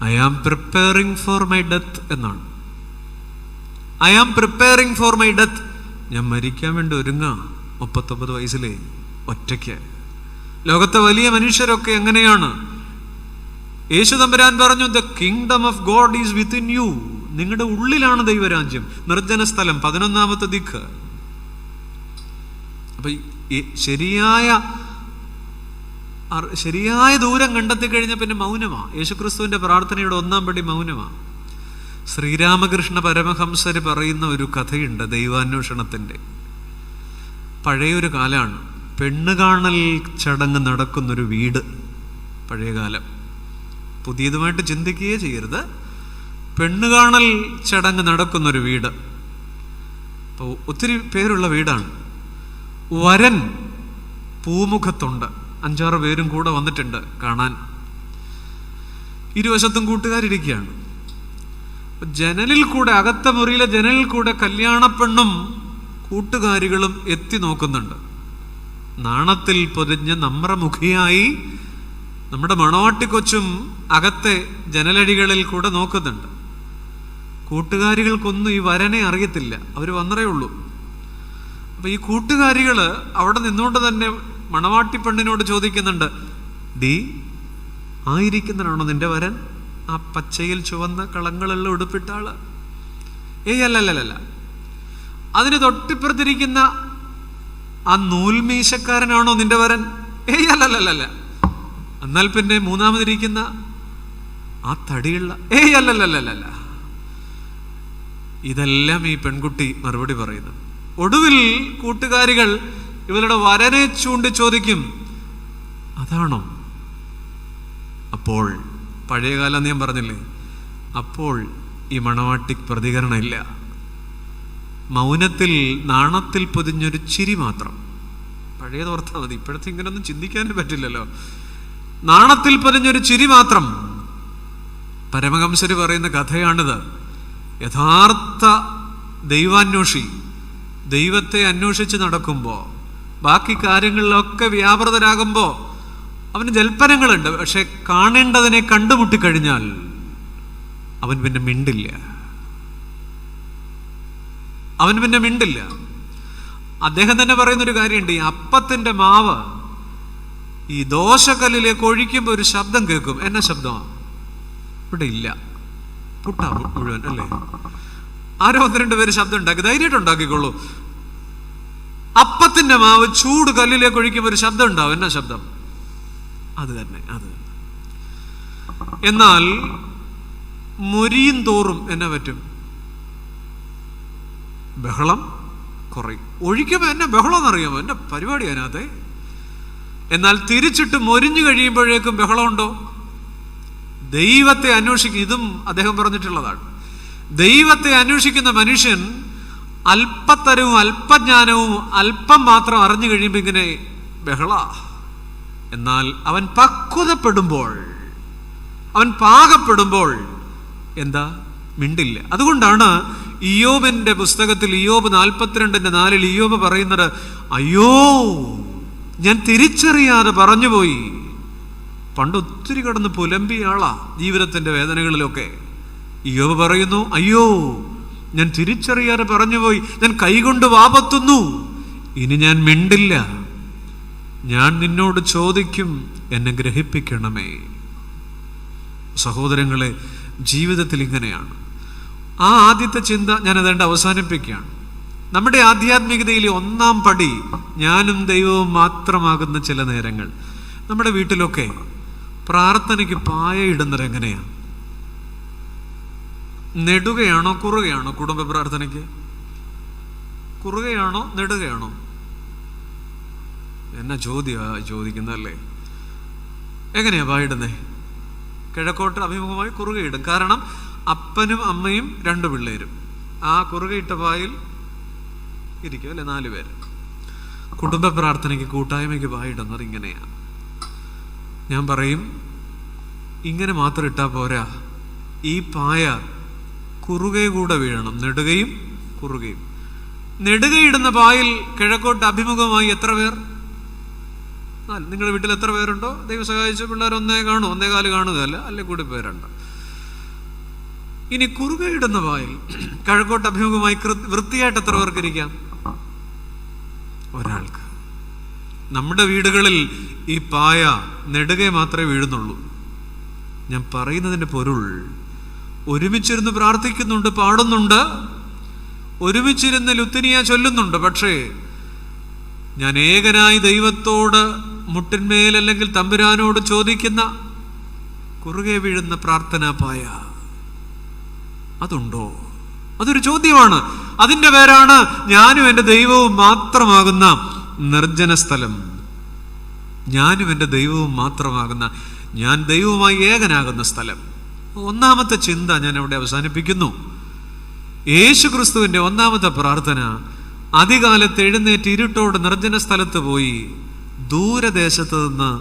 I am preparing for my death എന്നാണ്. I am preparing for my death. ഞാൻ മരിക്കാൻ വേണ്ടി ഒരുങ്ങാ. 39 വയസ്സിലെ ഒറ്റയ്ക്ക്. ലോകത്തെ വലിയ മനുഷ്യരൊക്കെ എങ്ങനെയാണ്? യേശു തമ്പുരാൻ പറഞ്ഞു, the kingdom of God is within you. നിങ്ങളുടെ ഉള്ളിലാണ് ദൈവരാജ്യം. നിർജ്ജന സ്ഥലം, 11ാമത്തെ ദിക്ക്. അപ്പൊ ശരിയായ ദൂരം കണ്ടെത്തി കഴിഞ്ഞ പിന്നെ മൗനമാ. യേശുക്രിസ്തുവിന്റെ പ്രാർത്ഥനയുടെ 1ാം പടി മൗനമാ. ശ്രീരാമകൃഷ്ണ പരമഹംസര് പറയുന്ന ഒരു കഥയുണ്ട് ദൈവാന്വേഷണത്തിന്റെ. പഴയൊരു കാലാണ്. പെണ്ണുകാണൽ ചടങ്ങ് നടക്കുന്നൊരു വീട്. പഴയകാലം. പുതിയതുമായിട്ട് ചിന്തിക്കുകയേ ചെയ്യരുത്. പെണ്ണുകാണൽ ചടങ്ങ് നടക്കുന്നൊരു വീട്. അപ്പോൾ ഒത്തിരി പേരുള്ള വീടാണ്. വരൻ പൂമുഖത്തുണ്ട്. 5-6 പേരും കൂടെ വന്നിട്ടുണ്ട് കാണാൻ. ഇരുവശത്തും കൂട്ടുകാരിരിക്കുകയാണ്. ജനലിൽ കൂടെ, അകത്ത മുറിയിലെ ജനലിൽ കൂടെ കല്യാണപ്പെണ്ണും കൂട്ടുകാരികളും എത്തി നോക്കുന്നുണ്ട്. നാണത്തിൽ പൊതിഞ്ഞ നമ്രമുഖിയായി നമ്മുടെ മണവാട്ടിക്കൊച്ചും അകത്തെ ജനലടികളിൽ കൂടെ നോക്കുന്നുണ്ട്. കൂട്ടുകാരികൾക്കൊന്നും ഈ വരനെ അറിയത്തില്ല. അവർ വന്നറേ ഉള്ളൂ. അപ്പൊ ഈ കൂട്ടുകാരികള് അവിടെ നിന്നുകൊണ്ട് തന്നെ മണവാട്ടി പെണ്ണിനോട് ചോദിക്കുന്നുണ്ട്, ഡീ, ആയിരിക്കുന്നതാണോ നിന്റെ വരൻ? ആ പച്ചയിൽ ചുവന്ന കളങ്ങളെല്ലാം ഉടുപ്പിട്ട ആള്? അല്ലല്ല. അതിന് തൊട്ടിപ്പുറത്തിരിക്കുന്ന ആ നൂൽമീശക്കാരനാണോ നിന്റെ വരൻ? അല്ലല്ല. എന്നാൽ പിന്നെ മൂന്നാമതിരിക്കുന്ന ആ തടിയുള്ള? അല്ലല്ല. ഇതെല്ലാം ഈ പെൺകുട്ടി മറുപടി പറയുന്നു. ഒടുവിൽ കൂട്ടുകാരികൾ ഇവരുടെ വരനെ ചൂണ്ടി ചോദിക്കും, അതാണോ? അപ്പോൾ പഴയകാലം ഞാൻ പറഞ്ഞില്ലേ, അപ്പോൾ ഈ മണവാട്ടിക്ക് പ്രതികരണമില്ല. മൗനത്തിൽ നാണത്തിൽ പൊതിഞ്ഞൊരു ചിരി മാത്രം. പഴയത് ഓർത്താൽ മതി, ഇപ്പോഴത്തെ ഇങ്ങനൊന്നും ചിന്തിക്കാനും പറ്റില്ലല്ലോ. നാണത്തിൽ പൊതിഞ്ഞൊരു ചിരി മാത്രം. പരമഹംസര് പറയുന്ന കഥയാണിത്. യഥാർത്ഥ ദൈവാന്വേഷി ദൈവത്തെ അന്വേഷിച്ച് നടക്കുമ്പോൾ, ബാക്കി കാര്യങ്ങളിലൊക്കെ വ്യാപൃതരാകുമ്പോൾ അവന് ജൽപ്പനങ്ങളുണ്ട്. പക്ഷെ കാണേണ്ടതിനെ കണ്ടുമുട്ടിക്കഴിഞ്ഞാൽ അവൻ പിന്നെ മിണ്ടില്ല. അദ്ദേഹം തന്നെ പറയുന്നൊരു കാര്യമുണ്ട്. ഈ അപ്പത്തിന്റെ മാവ് ഈ ദോശക്കല്ലിലേക്ക് ഒഴിക്കുമ്പോൾ ഒരു ശബ്ദം കേൾക്കും. എന്നാ ശബ്ദമാണ്? ഇവിടെ ഇല്ല, പുട്ടാ മുഴുവൻ അല്ലേ. ആരോ 1-2 പേര് ശബ്ദം ഉണ്ടാക്കി, ധൈര്യമായിട്ട് ഉണ്ടാക്കിക്കൊള്ളൂ. അപ്പത്തിന്റെ മാവ് ചൂട് കല്ലിലേക്ക് ഒഴിക്കുമ്പോൾ ഒരു ശബ്ദം ഉണ്ടാവും. എന്നാ ശബ്ദം? അത് തന്നെ. എന്നാൽ മൊരിയും തോറും എന്നാ പറ്റും? ബഹളം കുറയും. ഒഴിക്കുമ്പോൾ എന്നെ ബഹളം എന്നറിയാമോ? എന്റെ പരിപാടി അതിനകത്തെ. എന്നാൽ തിരിച്ചിട്ട് മൊരിഞ്ഞു കഴിയുമ്പോഴേക്കും ബഹളമുണ്ടോ? ദൈവത്തെ അന്വേഷിക്കും. ഇതും അദ്ദേഹം പറഞ്ഞിട്ടുള്ളതാണ്. ദൈവത്തെ അന്വേഷിക്കുന്ന മനുഷ്യൻ അല്പത്തരവും അല്പജ്ഞാനവും അല്പം മാത്രം അറിഞ്ഞു കഴിയുമ്പോൾ ഇങ്ങനെ ബഹള. എന്നാൽ അവൻ പക്വതപ്പെടുമ്പോൾ, അവൻ പാകപ്പെടുമ്പോൾ എന്താ? മിണ്ടില്ല. അതുകൊണ്ടാണ് ഇയ്യോബിന്റെ പുസ്തകത്തിൽ ഇയ്യോബ് 42:4 ഇയ്യോബ് പറയുന്നത്, അയ്യോ ഞാൻ തിരിച്ചറിയാതെ പറഞ്ഞുപോയി. പണ്ട് ഒത്തിരി കടന്ന് പുലമ്പിയ ആളാ ജീവിതത്തിന്റെ വേദനകളിലൊക്കെ. ഇയ്യോബ് പറയുന്നു, അയ്യോ ഞാൻ തിരിച്ചറിയാതെ പറഞ്ഞുപോയി, ഞാൻ കൈകൊണ്ട് വാപത്തുന്നു, ഇനി ഞാൻ മിണ്ടില്ല, ഞാൻ നിന്നോട് ചോദിക്കും, എന്നെ ഗ്രഹിപ്പിക്കണമേ. സഹോദരങ്ങളെ, ജീവിതത്തിൽ ഇങ്ങനെയാണ്. ആ ആദ്യത്തെ ചിന്ത ഞാൻ അതേണ്ട അവസാനിപ്പിക്കുകയാണ്. നമ്മുടെ ആധ്യാത്മികതയിൽ 1-ാം പടി ഞാനും ദൈവവും മാത്രമാകുന്ന ചില നേരങ്ങൾ. നമ്മുടെ വീട്ടിലൊക്കെ പ്രാർത്ഥനയ്ക്ക് പായ ഇടുന്നത് എങ്ങനെയാണ്? നെടുകയാണോ കുറുകയാണോ? കുടുംബ പ്രാർത്ഥനയ്ക്ക് കുറുകയാണോ നെടുകയാണോ? എന്നാ ചോദിക്കുന്നല്ലേ? എങ്ങനെയാ പായിടുന്നേ? കിഴക്കോട്ട് അഭിമുഖമായി കുറുകയിടും. കാരണം അപ്പനും അമ്മയും 2 പിള്ളേരും ആ കുറുകയിട്ട പായിൽ ഇരിക്കും അല്ലെ, 4 പേര്. കുടുംബ പ്രാർത്ഥനയ്ക്ക് കൂട്ടായ്മയ്ക്ക് പായിടുന്നത് ഇങ്ങനെയാണ്. ഞാൻ പറയും, ഇങ്ങനെ മാത്രം ഇട്ടാ പോരാ, ഈ പായ കുറുകെ കൂടെ വീഴണം. നെടുകയും കുറുകയും. നെടുകയിടുന്ന പായിൽ കിഴക്കോട്ട് അഭിമുഖമായി എത്ര പേർ? 4. നിങ്ങളുടെ വീട്ടിൽ എത്ര പേരുണ്ടോ? ദൈവം സഹായിച്ച പിള്ളേർ 1 കാണും, 1.25 കാണുകയല്ല, അല്ലെ കൂടി പേരുണ്ട്. ഇനി കുറുകയിടുന്ന പായിൽ കിഴക്കോട്ട് അഭിമുഖമായി വൃത്തിയായിട്ട് എത്ര പേർക്ക് ഇരിക്കാം? ഒരാൾക്ക്. നമ്മുടെ വീടുകളിൽ ഈ പായ നെടുകെ മാത്രമേ വീഴുന്നുള്ളൂ. ഞാൻ പറയുന്നതിൻ്റെ പൊരുൾ, ഒരുമിച്ചിരുന്ന് പ്രാർത്ഥിക്കുന്നുണ്ട്, പാടുന്നുണ്ട്, ഒരുമിച്ചിരുന്ന് ലുത്തിനിയ ചൊല്ലുന്നുണ്ട്. പക്ഷേ ഞാൻ ഏകനായി ദൈവത്തോട് മുട്ടിന്മേൽ അല്ലെങ്കിൽ തമ്പുരാനോട് ചോദിക്കുന്ന കുറുകെ വീഴുന്ന പ്രാർത്ഥനാ പായ അതുണ്ടോ? അതൊരു ചോദ്യമാണ്. അതിൻ്റെ പേരാണ് ഞാനും എൻ്റെ ദൈവവും മാത്രമാകുന്ന നിർജ്ജന സ്ഥലം. ഞാനും എൻ്റെ ദൈവവും മാത്രമാകുന്ന, ഞാൻ ദൈവവുമായി ഏകനാകുന്ന സ്ഥലം. 1-ാമത്തെ ചിന്ത ഞാൻ അവിടെ അവസാനിപ്പിക്കുന്നു. യേശു ക്രിസ്തുവിൻ്റെ 1-ാമത്തെ പ്രാർത്ഥന, അതികാലത്ത് എഴുന്നേറ്റ് ഇരുട്ടോട് നിർജ്ജന സ്ഥലത്ത് പോയി ദൂരദേശത്ത് നിന്ന്,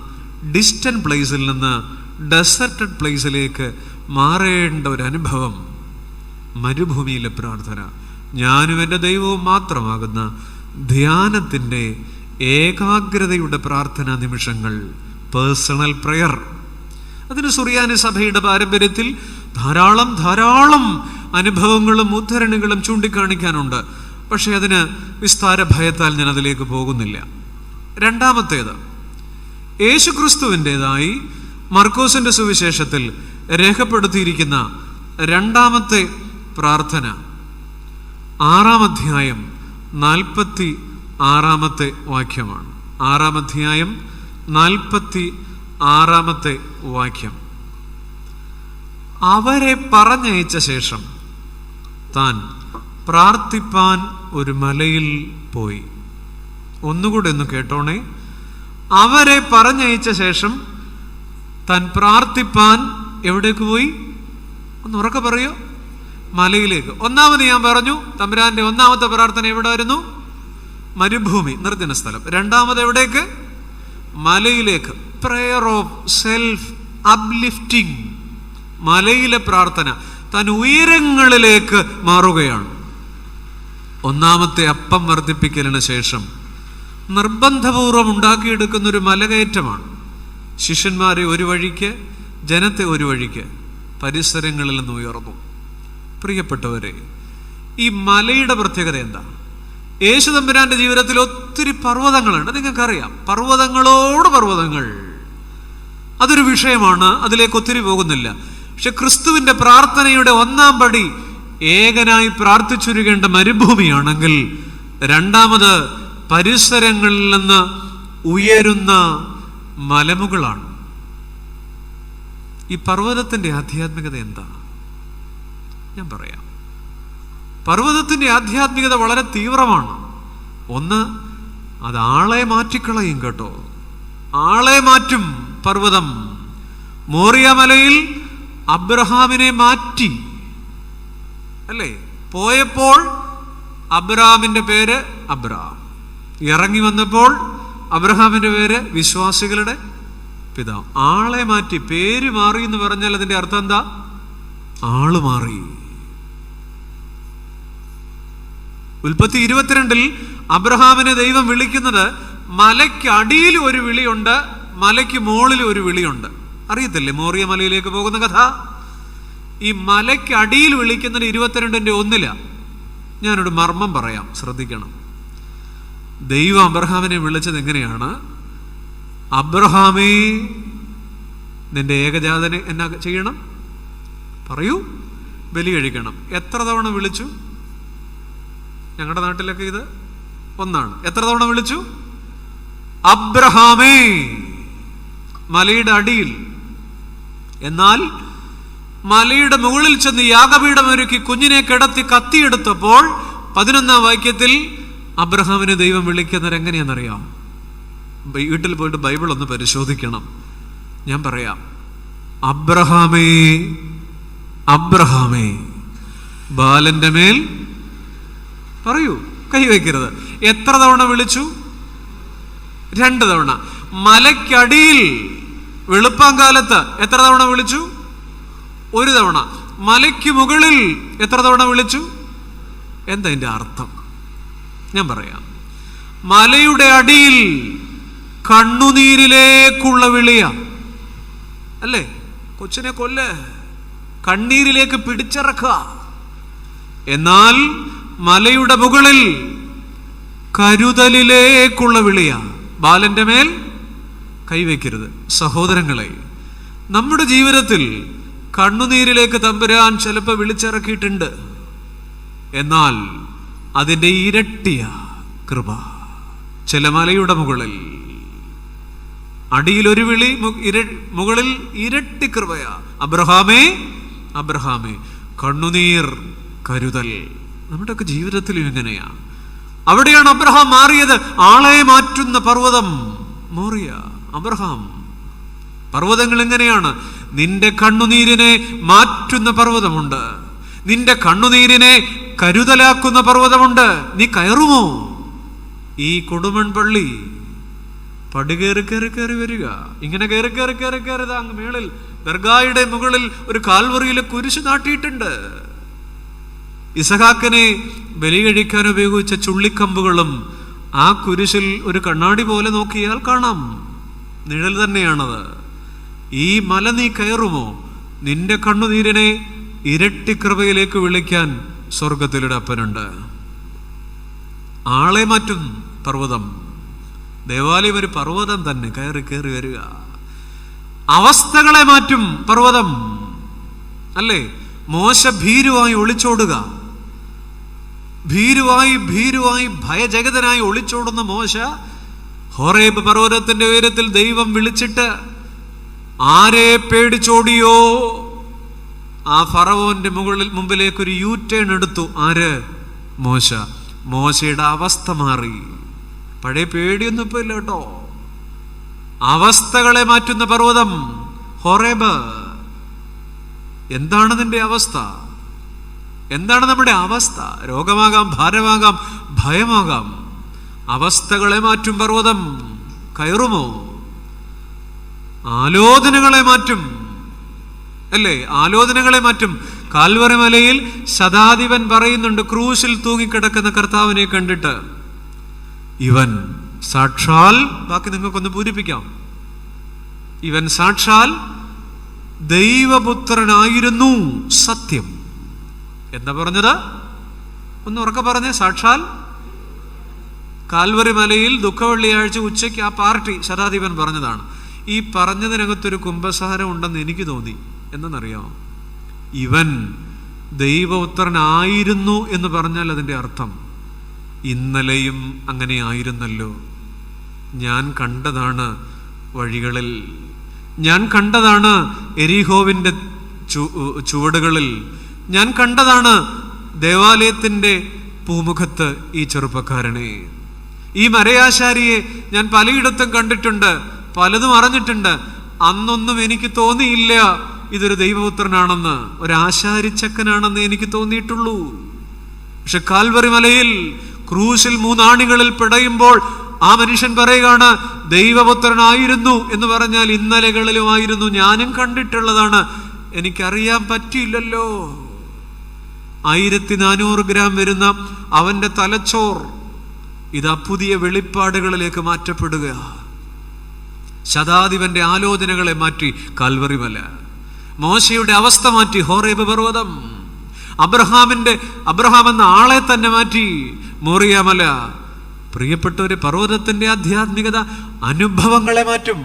ഡിസ്റ്റന്റ് പ്ലേസിൽ നിന്ന് ഡെസർട്ടഡ് പ്ലേസിലേക്ക് മാറേണ്ട ഒരു അനുഭവം. മരുഭൂമിയിലെ പ്രാർത്ഥന, ഞാനും എൻ്റെ ദൈവവും മാത്രമാകുന്ന ധ്യാനത്തിൻ്റെ ഏകാഗ്രതയുടെ പ്രാർത്ഥനാ നിമിഷങ്ങൾ, പേഴ്സണൽ പ്രെയർ. അതിന് സുറിയാനി സഭയുടെ പാരമ്പര്യത്തിൽ ധാരാളം അനുഭവങ്ങളും ഉദ്ധരണികളും ചൂണ്ടിക്കാണിക്കാനുണ്ട്. പക്ഷെ അതിന് വിസ്താര ഭയത്താൽ ഞാൻ അതിലേക്ക് പോകുന്നില്ല. 2-ാമത്തേത്, യേശുക്രിസ്തുവിൻ്റെതായി മർക്കോസിന്റെ സുവിശേഷത്തിൽ രേഖപ്പെടുത്തിയിരിക്കുന്ന 2-ാമത്തെ പ്രാർത്ഥന, 6-ാം അധ്യായം 46-ാമത്തെ വാക്യമാണ്. 6-ാം അധ്യായം 46-ാമത്തെ വാക്യം. അവരെ പറഞ്ഞയച്ച ശേഷം താൻ പ്രാർത്ഥിപ്പാൻ ഒരു മലയിൽ പോയി. ഒന്നുകൂടെ ഒന്ന് കേട്ടോണേ. അവരെ പറഞ്ഞയച്ച ശേഷം താൻ പ്രാർത്ഥിപ്പാൻ എവിടേക്ക് പോയി? ഒന്ന് ഉറക്കെ പറയൂ. മലയിലേക്ക്. ഒന്നാമത് ഞാൻ പറഞ്ഞു, തമ്പുരാന്റെ ഒന്നാമത്തെ പ്രാർത്ഥന എവിടെ ആയിരുന്നു? മരുഭൂമി, നിർജ്ജന സ്ഥലം. രണ്ടാമത് എവിടേക്ക്? മലയിലേക്ക്. Prayer of self uplifting. മലയിലെ പ്രാർത്ഥന, താൻ ഉയരങ്ങളിലേക്ക് മാറുകയാണ്. ഒന്നാമത്തെ അപ്പം വർദ്ധിപ്പിക്കലിന് ശേഷം നിർബന്ധപൂർവം ഉണ്ടാക്കിയെടുക്കുന്നൊരു മലകയറ്റമാണ്. ശിഷ്യന്മാരെ ഒരു വഴിക്ക്, ജനത്തെ ഒരു വഴിക്ക്, പരിസരങ്ങളിൽ നിന്ന് ഉയർന്നു. പ്രിയപ്പെട്ടവരെ, ഈ മലയുടെ പ്രത്യേകത എന്താ? യേശു തമ്പുരാന്റെ ജീവിതത്തിൽ ഒത്തിരി പർവ്വതങ്ങളുണ്ട്, നിങ്ങൾക്കറിയാം. പർവ്വതങ്ങളോട് പർവ്വതങ്ങൾ, അതൊരു വിഷയമാണ്, അതിലേക്ക് ഒത്തിരി പോകുന്നില്ല. പക്ഷെ ക്രിസ്തുവിന്റെ പ്രാർത്ഥനയുടെ ഒന്നാം പടി ഏകനായി പ്രാർത്ഥിച്ചുരുകേണ്ട മരുഭൂമിയാണെങ്കിൽ, രണ്ടാമത് പരിസരങ്ങളിൽ നിന്ന് ഉയരുന്ന മലമുകളാണ്. ഈ പർവ്വതത്തിന്റെ ആധ്യാത്മികത എന്താ? ഞാൻ പറയാം. പർവ്വതത്തിന്റെ ആധ്യാത്മികത വളരെ തീവ്രമാണ്. ഒന്ന്, അത് ആളെ മാറ്റിക്കളയും കേട്ടോ. ആളെ മാറ്റും പർവ്വതം. മോറിയ മലയിൽ അബ്രഹാമിനെ മാറ്റി, അല്ലേ? പോയപ്പോൾ അബ്രഹാമിന്റെ പേര് അബ്രഹാം, ഇറങ്ങി വന്നപ്പോൾ അബ്രഹാമിന്റെ പേര് വിശ്വാസികളുടെ പിതാവ്. ആളെ മാറ്റി. പേര് മാറി എന്ന് പറഞ്ഞാൽ അതിന്റെ അർത്ഥം എന്താ? ആള് മാറി. ഉൽപ്പത്തി 22 അബ്രഹാമിനെ ദൈവം വിളിക്കുന്നത് മലയ്ക്ക് അടിയിൽ ഒരു വിളിയുണ്ട്, മലയ്ക്ക് മുകളിൽ ഒരു വിളിയുണ്ട്. അറിയത്തില്ലേ മോറിയ മലയിലേക്ക് പോകുന്ന കഥ? ഈ മലയ്ക്ക് അടിയിൽ വിളിക്കുന്നത് 22:1. ഞാനൊരു മർമ്മം പറയാം, ശ്രദ്ധിക്കണം. ദൈവം അബ്രഹാമിനെ വിളിച്ചത് എങ്ങനെയാണ്? അബ്രഹാമേ, നിന്റെ ഏകജാതനെ എന്നാ ചെയ്യണം? പറയൂ. ബലി കഴിക്കണം. എത്ര തവണ വിളിച്ചു? ഞങ്ങളുടെ നാട്ടിലൊക്കെ ഇത് ഒന്നാണ്. എത്ര തവണ വിളിച്ചു? അബ്രഹാമേ, മലയുടെ അടിയിൽ. എന്നാൽ മലയുടെ മുകളിൽ ചെന്ന് യാഗപീഠം ഒരുക്കി കുഞ്ഞിനെ കിടത്തി കത്തിയെടുത്തപ്പോൾ 11-ാം വാക്യത്തിൽ അബ്രഹാമിനെ ദൈവം വിളിക്കുന്നത് എങ്ങനെയാണെന്നറിയാം? വീട്ടിൽ പോയിട്ട് ബൈബിൾ ഒന്ന് പരിശോധിക്കണം. ഞാൻ പറയാം. അബ്രഹാമേ, അബ്രഹാമേ, ബാലന്റെ മേൽ പറയൂ, കൈവയ്ക്കരുത്. എത്ര തവണ വിളിച്ചു? 2 തവണ. മലയ്ക്കടിയിൽ വെളുപ്പാങ്കാലത്ത് എത്ര തവണ വിളിച്ചു? 1 തവണ. മലയ്ക്ക് മുകളിൽ എത്ര തവണ വിളിച്ചു? എന്താ ഇതിന്റെ അർത്ഥം? ഞാൻ പറയാം. മലയുടെ അടിയിൽ കണ്ണുനീരിലേക്കുള്ള വിളിയ, അല്ലേ? കൊച്ചിനെ കൊല്ല്, കണ്ണീരിലേക്ക് പിടിച്ചിറക്കുക. എന്നാൽ മലയുടെ മുകളിൽ കരുതലിലേക്കുള്ള വിളിയ, ബാലന്റെ മേൽ കൈവയ്ക്കരുത്. സഹോദരങ്ങളെ, നമ്മുടെ ജീവിതത്തിൽ കണ്ണുനീരിലേക്ക് തമ്പുരാൻ ചിലപ്പോൾ വിളിച്ചിറക്കിയിട്ടുണ്ട്. എന്നാൽ അതിൻ്റെ ഇരട്ടിയ കൃപ. ചില മലയുടെ മുകളിൽ അടിയിൽ ഒരു വിളി, മുകളിൽ ഇരട്ടി കൃപയാ. അബ്രഹാമേ, അബ്രഹാമേ, കണ്ണുനീർ, കരുതൽ. നമ്മുടെയൊക്കെ ജീവിതത്തിലും ഇങ്ങനെയാ. അവിടെയാണ് അബ്രഹാം മാറിയത്. ആളെ മാറ്റുന്ന പർവ്വതം മോറിയ. അബ്രഹാം, പർവ്വതങ്ങൾ എങ്ങനെയാണ്? നിന്റെ കണ്ണുനീരിനെ മാറ്റുന്ന പർവ്വതമുണ്ട്, നിന്റെ കണ്ണുനീരിനെ കരുതലാക്കുന്ന പർവ്വതമുണ്ട്. നീ കയറുമോ? ഈ കൊടുമൺ പള്ളി പടി കയറി കയറി കയറി വരിക, ഇങ്ങനെ കയറി കയറി കയറി കയറി അങ്ങ് മേളിൽ ദർഗായുടെ മുകളിൽ ഒരു കാൽവറിയിലെ കുരിശ് നാട്ടിയിട്ടുണ്ട്. ഇസഹാക്കിനെ ബലി കഴിക്കാൻ ഉപയോഗിച്ച ചുള്ളിക്കമ്പുകളും ആ കുരിശിൽ ഒരു കണ്ണാടി പോലെ നോക്കിയാൽ കാണാം. നിഴൽ തന്നെയാണത്. ഈ മല നീ കയറുമോ? നിന്റെ കണ്ണുനീരിനെ ഇരട്ടി കൃപയിലേക്ക് വിളിക്കാൻ സ്വർഗത്തിലൊരു അപ്പനുണ്ട്. ആളെ മാറ്റും പർവ്വതം. ദേവാലയം ഒരു പർവ്വതം തന്നെ, കയറി കയറി വരിക. അവസ്ഥകളെ മാറ്റും പർവ്വതം, അല്ലേ? മോശ ഭീരുവായി ഒളിച്ചോടുക. ഭീരുവായി ഭയജഗതനായി ഒളിച്ചോടുന്ന മോശ ഹോറേബ് പർവ്വതത്തിന്റെ ഉയരത്തിൽ ദൈവം വിളിച്ചിട്ട് ആരെ പേടിച്ചോടിയോ ആ ഫറവോന്റെ മുമ്പിലേക്ക് ഒരു യു-ടേൺ എടുത്തു. ആര്? മോശ. മോശയുടെ അവസ്ഥ മാറി. പഴയ പേടിയൊന്നും ഇപ്പൊ ഇല്ല കേട്ടോ. അവസ്ഥകളെ മാറ്റുന്ന പർവ്വതം ഹോറേബ്. എന്താണ് നിന്റെ അവസ്ഥ? എന്താണ് നമ്മുടെ അവസ്ഥ? രോഗമാകാം, ഭാരമാകാം, ഭയമാകാം. അവസ്ഥകളെ മാറ്റും പർവ്വതം. കയറുമോ? ആലോചനകളെ മാറ്റും, അല്ലേ? ആലോചനകളെ മാറ്റും. കാൽവറി മലയിൽ ശതാധിപൻ പറയുന്നുണ്ട്, ക്രൂശിൽ തൂങ്ങിക്കിടക്കുന്ന കർത്താവിനെ കണ്ടിട്ട്, ഇവൻ സാക്ഷാൽ, ബാക്കി നിങ്ങൾക്കൊന്ന് പൂരിപ്പിക്കാം, ഇവൻ സാക്ഷാൽ ദൈവപുത്രനായിരുന്നു, സത്യം. എന്താ പറഞ്ഞത്? ഒന്ന് ഉറക്കെ പറഞ്ഞേ. സാക്ഷാൽ കാൽവറി മലയിൽ ദുഃഖവെള്ളിയാഴ്ച ഉച്ചയ്ക്ക് ആ പാർട്ടി ശതാധിപൻ പറഞ്ഞതാണ്. ഈ പറഞ്ഞതിനകത്തൊരു കുമ്പസാരം ഉണ്ടെന്ന് എനിക്ക് തോന്നി. എന്തെന്നറിയാമോ? ഇവൻ ദൈവപുത്രനായിരുന്നു എന്ന് പറഞ്ഞാൽ അതിൻ്റെ അർത്ഥം, ഇന്നലെയും അങ്ങനെ ആയിരുന്നല്ലോ. ഞാൻ കണ്ടതാണ് വഴികളിൽ, ഞാൻ കണ്ടതാണ് എരിഹോവിൻ്റെ ചുവടുകളിൽ, ഞാൻ കണ്ടതാണ് ദേവാലയത്തിൻ്റെ പൂമുഖത്ത് ഈ ചെറുപ്പക്കാരനെ. ഈ മരയാശാരിയെ ഞാൻ പലയിടത്തും കണ്ടിട്ടുണ്ട്, പലതും അറിഞ്ഞിട്ടുണ്ട്. അന്നൊന്നും എനിക്ക് തോന്നിയില്ല ഇതൊരു ദൈവപുത്രനാണെന്ന്, ഒരാശാരിച്ചക്കനാണെന്ന് എനിക്ക് തോന്നിയിട്ടുള്ളൂ. പക്ഷെ കാൽവറി മലയിൽ ക്രൂശിൽ 3 ആണികളിൽ പിടയുമ്പോൾ ആ മനുഷ്യൻ പറയുകയാണ്, ദൈവപുത്രനായിരുന്നു എന്ന് പറഞ്ഞാൽ ഇന്നലകളിലുമായിരുന്നു, ഞാനും കണ്ടിട്ടുള്ളതാണ്, എനിക്കറിയാൻ പറ്റിയില്ലല്ലോ. 1400 ഗ്രാം വരുന്ന അവന്റെ തലച്ചോർ ഇതാ പുതിയ വെളിപ്പാടുകളിലേക്ക് മാറ്റപ്പെടുക. ശതാധിപന്റെ ആലോചനകളെ മാറ്റി കാൽവറി മല, മോശയുടെ അവസ്ഥ മാറ്റി ഹോറേബ് പർവ്വതം, അബ്രഹാം എന്ന ആളെ തന്നെ മാറ്റി മോറിയ മല. പ്രിയപ്പെട്ടവരെ, പർവ്വതത്തിന്റെ ആധ്യാത്മികത അനുഭവങ്ങളെ മാറ്റും.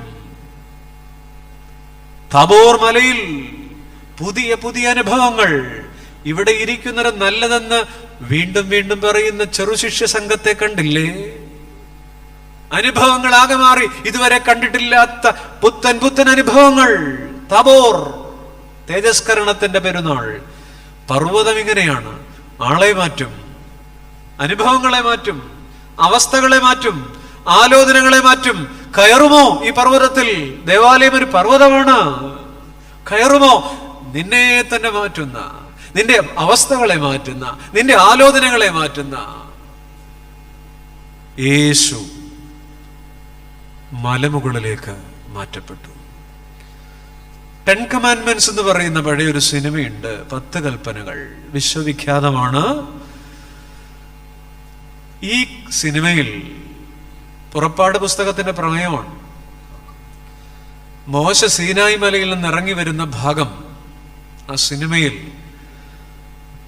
താബോർ മലയിൽ പുതിയ പുതിയ അനുഭവങ്ങൾ. ഇവിടെ ഇരിക്കുന്നത് നല്ലതെന്ന് വീണ്ടും വീണ്ടും പറയുന്ന ചെറുശിഷ്യ സംഘത്തെ കണ്ടില്ലേ? അനുഭവങ്ങൾ ആകെ മാറി. ഇതുവരെ കണ്ടിട്ടില്ലാത്ത പുത്തൻ അനുഭവങ്ങൾ. താബോർ, തേജസ്കരണത്തിന്റെ പെരുന്നാൾ. പർവ്വതം ഇങ്ങനെയാണ്, ആളെ മാറ്റും, അനുഭവങ്ങളെ മാറ്റും, അവസ്ഥകളെ മാറ്റും, ആലോചനകളെ മാറ്റും. കയറുമോ ഈ പർവ്വതത്തിൽ? ദേവാലയം ഒരു പർവ്വതമാണ്. കയറുമോ? നിന്നെ തന്നെ മാറ്റുന്ന, നിന്റെ അവസ്ഥകളെ മാറ്റുന്ന, നിന്റെ ആലോചനകളെ മാറ്റുന്ന യേശു മലമുകളിലേക്ക് മാറ്റപ്പെട്ടു. 10 കമാൻഡ്മെന്റ്സ് എന്ന് പറയുന്ന പഴയൊരു സിനിമയുണ്ട്, 10 കൽപ്പനകൾ, വിശ്വവിഖ്യാതമാണ്. ഈ സിനിമയിൽ പുറപ്പാട് പുസ്തകത്തിന്റെ പ്രമേയമാണ്. മോശ സീനായി മലയിൽ നിന്ന് ഇറങ്ങി വരുന്ന ഭാഗം ആ സിനിമയിൽ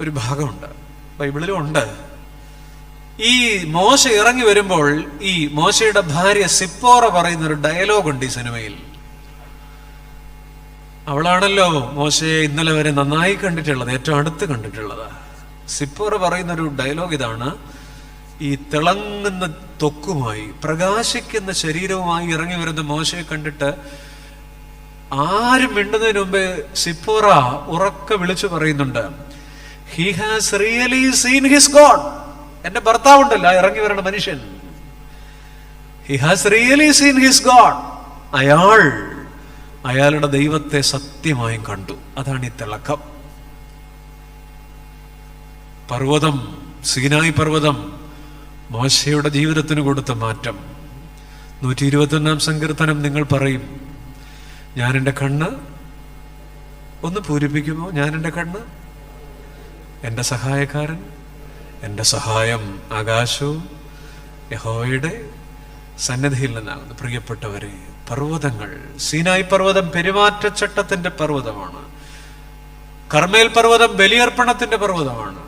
ഒരു ഭാഗമുണ്ട്, ബൈബിളിലും ഉണ്ട്. ഈ മോശ ഇറങ്ങി വരുമ്പോൾ ഈ മോശയുടെ ഭാര്യ സിപ്പോറ പറയുന്ന ഒരു ഡയലോഗ് ഉണ്ട് ഈ സിനിമയിൽ. അവളാണല്ലോ മോശയെ ഇന്നലെ വരെ നന്നായി കണ്ടിട്ടുള്ളത്, ഏറ്റവും അടുത്ത് കണ്ടിട്ടുള്ളത്. സിപ്പോറ പറയുന്ന ഒരു ഡയലോഗ് ഇതാണ്: ഈ തിളങ്ങുന്ന ത്വക്കുമായി പ്രകാശിക്കുന്ന ശരീരവുമായി ഇറങ്ങി വരുന്ന മോശയെ കണ്ടിട്ട് ആരും മിണ്ടുന്നതിന് മുമ്പേ സിപ്പോറ ഉറക്കെ വിളിച്ചു പറയുന്നുണ്ട്, he has really scene his God. എന്റെ ഭർത്താവുണ്ടല്ലോ ഇറങ്ങി വരണ മനുഷ്യൻ, he has really scene his God. അയാളുടെ ദൈവത്തെ സത്യമായും കണ്ടു. അതാണ് ഈ തിളക്കം. പർവ്വതം, സീനായി പർവ്വതം മോശയുടെ ജീവിതത്തിന് കൊടുത്ത മാറ്റം. 121-ാം സങ്കീർത്തനം നിങ്ങൾ പറയും, ഞാൻ എൻ്റെ കണ്ണ്, ഒന്ന് പൂരിപ്പിക്കുമോ? ഞാൻ എൻ്റെ കണ്ണ്, എൻ്റെ സഹായക്കാരൻ, എൻ്റെ സഹായം ആകാശവും യഹോവയുടെ സന്നിധിയിൽ നിന്നാകുന്നു. പ്രിയപ്പെട്ടവരെ, പർവ്വതങ്ങൾ, സീനായി പർവ്വതം പെരുമാറ്റച്ചട്ടത്തിന്റെ പർവ്വതമാണ്. കർമ്മേൽ പർവ്വതം ബലിയർപ്പണത്തിന്റെ പർവ്വതമാണ്.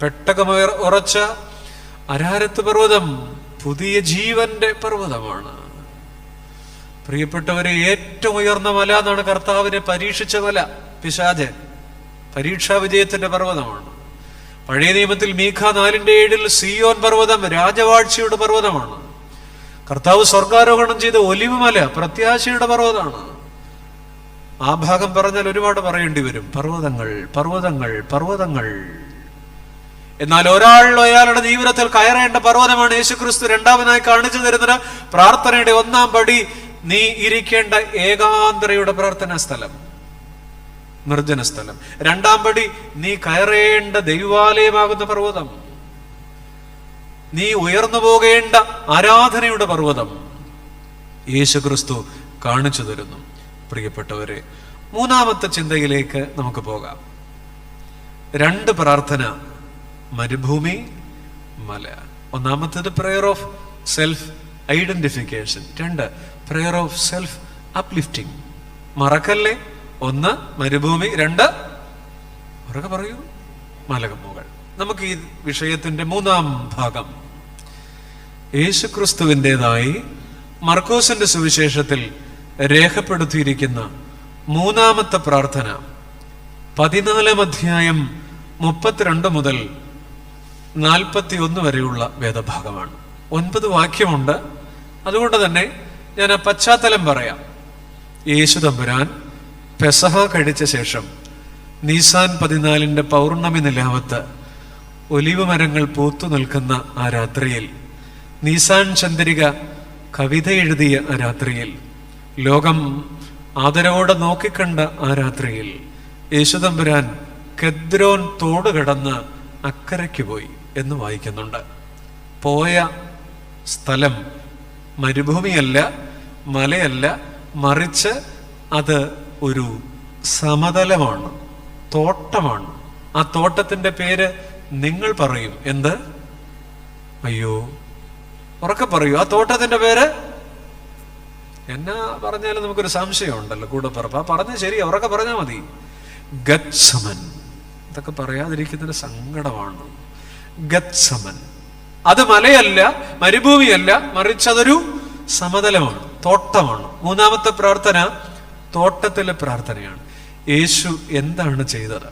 പെട്ടകം ഉറച്ച അരാരത്ത് പർവ്വതം പുതിയ ജീവന്റെ പർവ്വതമാണ്. പ്രിയപ്പെട്ടവരെ, ഏറ്റവും ഉയർന്ന മല എന്നാണ് കർത്താവിനെ പരീക്ഷിച്ച മല. പിശാച് പരീക്ഷാ വിജയത്തിന്റെ പർവ്വതമാണ്. പഴയ നിയമത്തിൽ മീഖ 4:7 സിയോൻ പർവ്വതം രാജവാഴ്ചയുടെ പർവ്വതമാണ്. കർത്താവ് സ്വർഗാരോഹണം ചെയ്ത ഒലിവ് മല പ്രത്യാശയുടെ പർവ്വതമാണ്. ആ ഭാഗം പറഞ്ഞാൽ ഒരുപാട് പറയേണ്ടി വരും. പർവ്വതങ്ങൾ, പർവ്വതങ്ങൾ, പർവ്വതങ്ങൾ. എന്നാൽ ഒരാളുടെ ജീവിതത്തിൽ കയറേണ്ട പർവ്വതമാണ് യേശുക്രിസ്തു രണ്ടാമനായി കാണിച്ചു തരുന്നത്. പ്രാർത്ഥനയുടെ 1-ാം പടി നീ ഇരിക്കേണ്ട ഏകാന്തതയുടെ പ്രാർത്ഥനാ സ്ഥലം, നിർജ്ജന സ്ഥലം. 2-ാം പടി നീ കയറേണ്ട ദൈവാലയമാകുന്ന പർവ്വതം, നീ ഉയർന്നു പോകേണ്ട ആരാധനയുടെ പർവ്വതം യേശുക്രിസ്തു കാണിച്ചു തരുന്നു. പ്രിയപ്പെട്ടവരെ, 3-ാമത്തെ ചിന്തയിലേക്ക് നമുക്ക് പോകാം. 2 പ്രാർത്ഥന, മരുഭൂമി, മല. 1-ാമത്തേത് prayer of self identification, 2 prayer of self uplifting. മറക്കല്ലേ, 1 മരുഭൂമി, 2 ഉറക്കെ പറയൂ, മലകമ്മുകൾ. നമുക്ക് ഈ വിഷയത്തിന്റെ 3-ാം ഭാഗം യേശുക്രിസ്തുവിൻ്റെതായി മർക്കോസിന്റെ സുവിശേഷത്തിൽ രേഖപ്പെടുത്തിയിരിക്കുന്ന 3-ാമത്തെ പ്രാർത്ഥന 14-ാം അധ്യായം 32 മുതൽ 41 വരെയുള്ള വേദഭാഗമാണ്. 9 വാക്യമുണ്ട്. അതുകൊണ്ട് തന്നെ ഞാൻ ആ പശ്ചാത്തലം പറയാം. യേശു തമ്പുരാൻ പെസഹ കഴിച്ച ശേഷം നീസാൻ 14 പൗർണമി നിലാവത്ത് ഒലിവ് മരങ്ങൾ പൂത്തു നിൽക്കുന്ന ആ രാത്രിയിൽ, നീസാൻ ചന്ദ്രിക കവിത എഴുതിയ ആ രാത്രിയിൽ, ലോകം ആദരവോടെ നോക്കിക്കണ്ട ആ രാത്രിയിൽ യേശുതമ്പുരാൻ കെദ്രോൻ തോട് കടന്ന് അക്കരയ്ക്ക് പോയി എന്ന് വായിക്കുന്നുണ്ട്. പോയ സ്ഥലം മരുഭൂമിയല്ല, മലയല്ല, മറിച്ച് അത് ഒരു സമതലമാണ്, തോട്ടമാണ്. ആ തോട്ടത്തിന്റെ പേര് നിങ്ങൾ പറയും. എന്ത്? അയ്യോ, ഉറക്കെ പറയൂ. ആ തോട്ടത്തിന്റെ പേര് എന്നാ പറഞ്ഞാലും നമുക്കൊരു സംശയം ഉണ്ടല്ലോ, കൂടെ പറ പറഞ്ഞ ശരി, ഉറക്കെ പറഞ്ഞാൽ മതി. ഗത്സമൻ. ഇതൊക്കെ പറയാതിരിക്കുന്നതിന് സങ്കടമാണ്. ഗത്സമൻ. അത് മലയല്ല, മരുഭൂമിയല്ല, മറിച്ച് അതൊരു സമതലമാണ്, തോട്ടമാണ്. 3-ാമത്തെ പ്രാർത്ഥന തോട്ടത്തിലെ പ്രാർത്ഥനയാണ്. യേശു എന്താണ് ചെയ്തത്?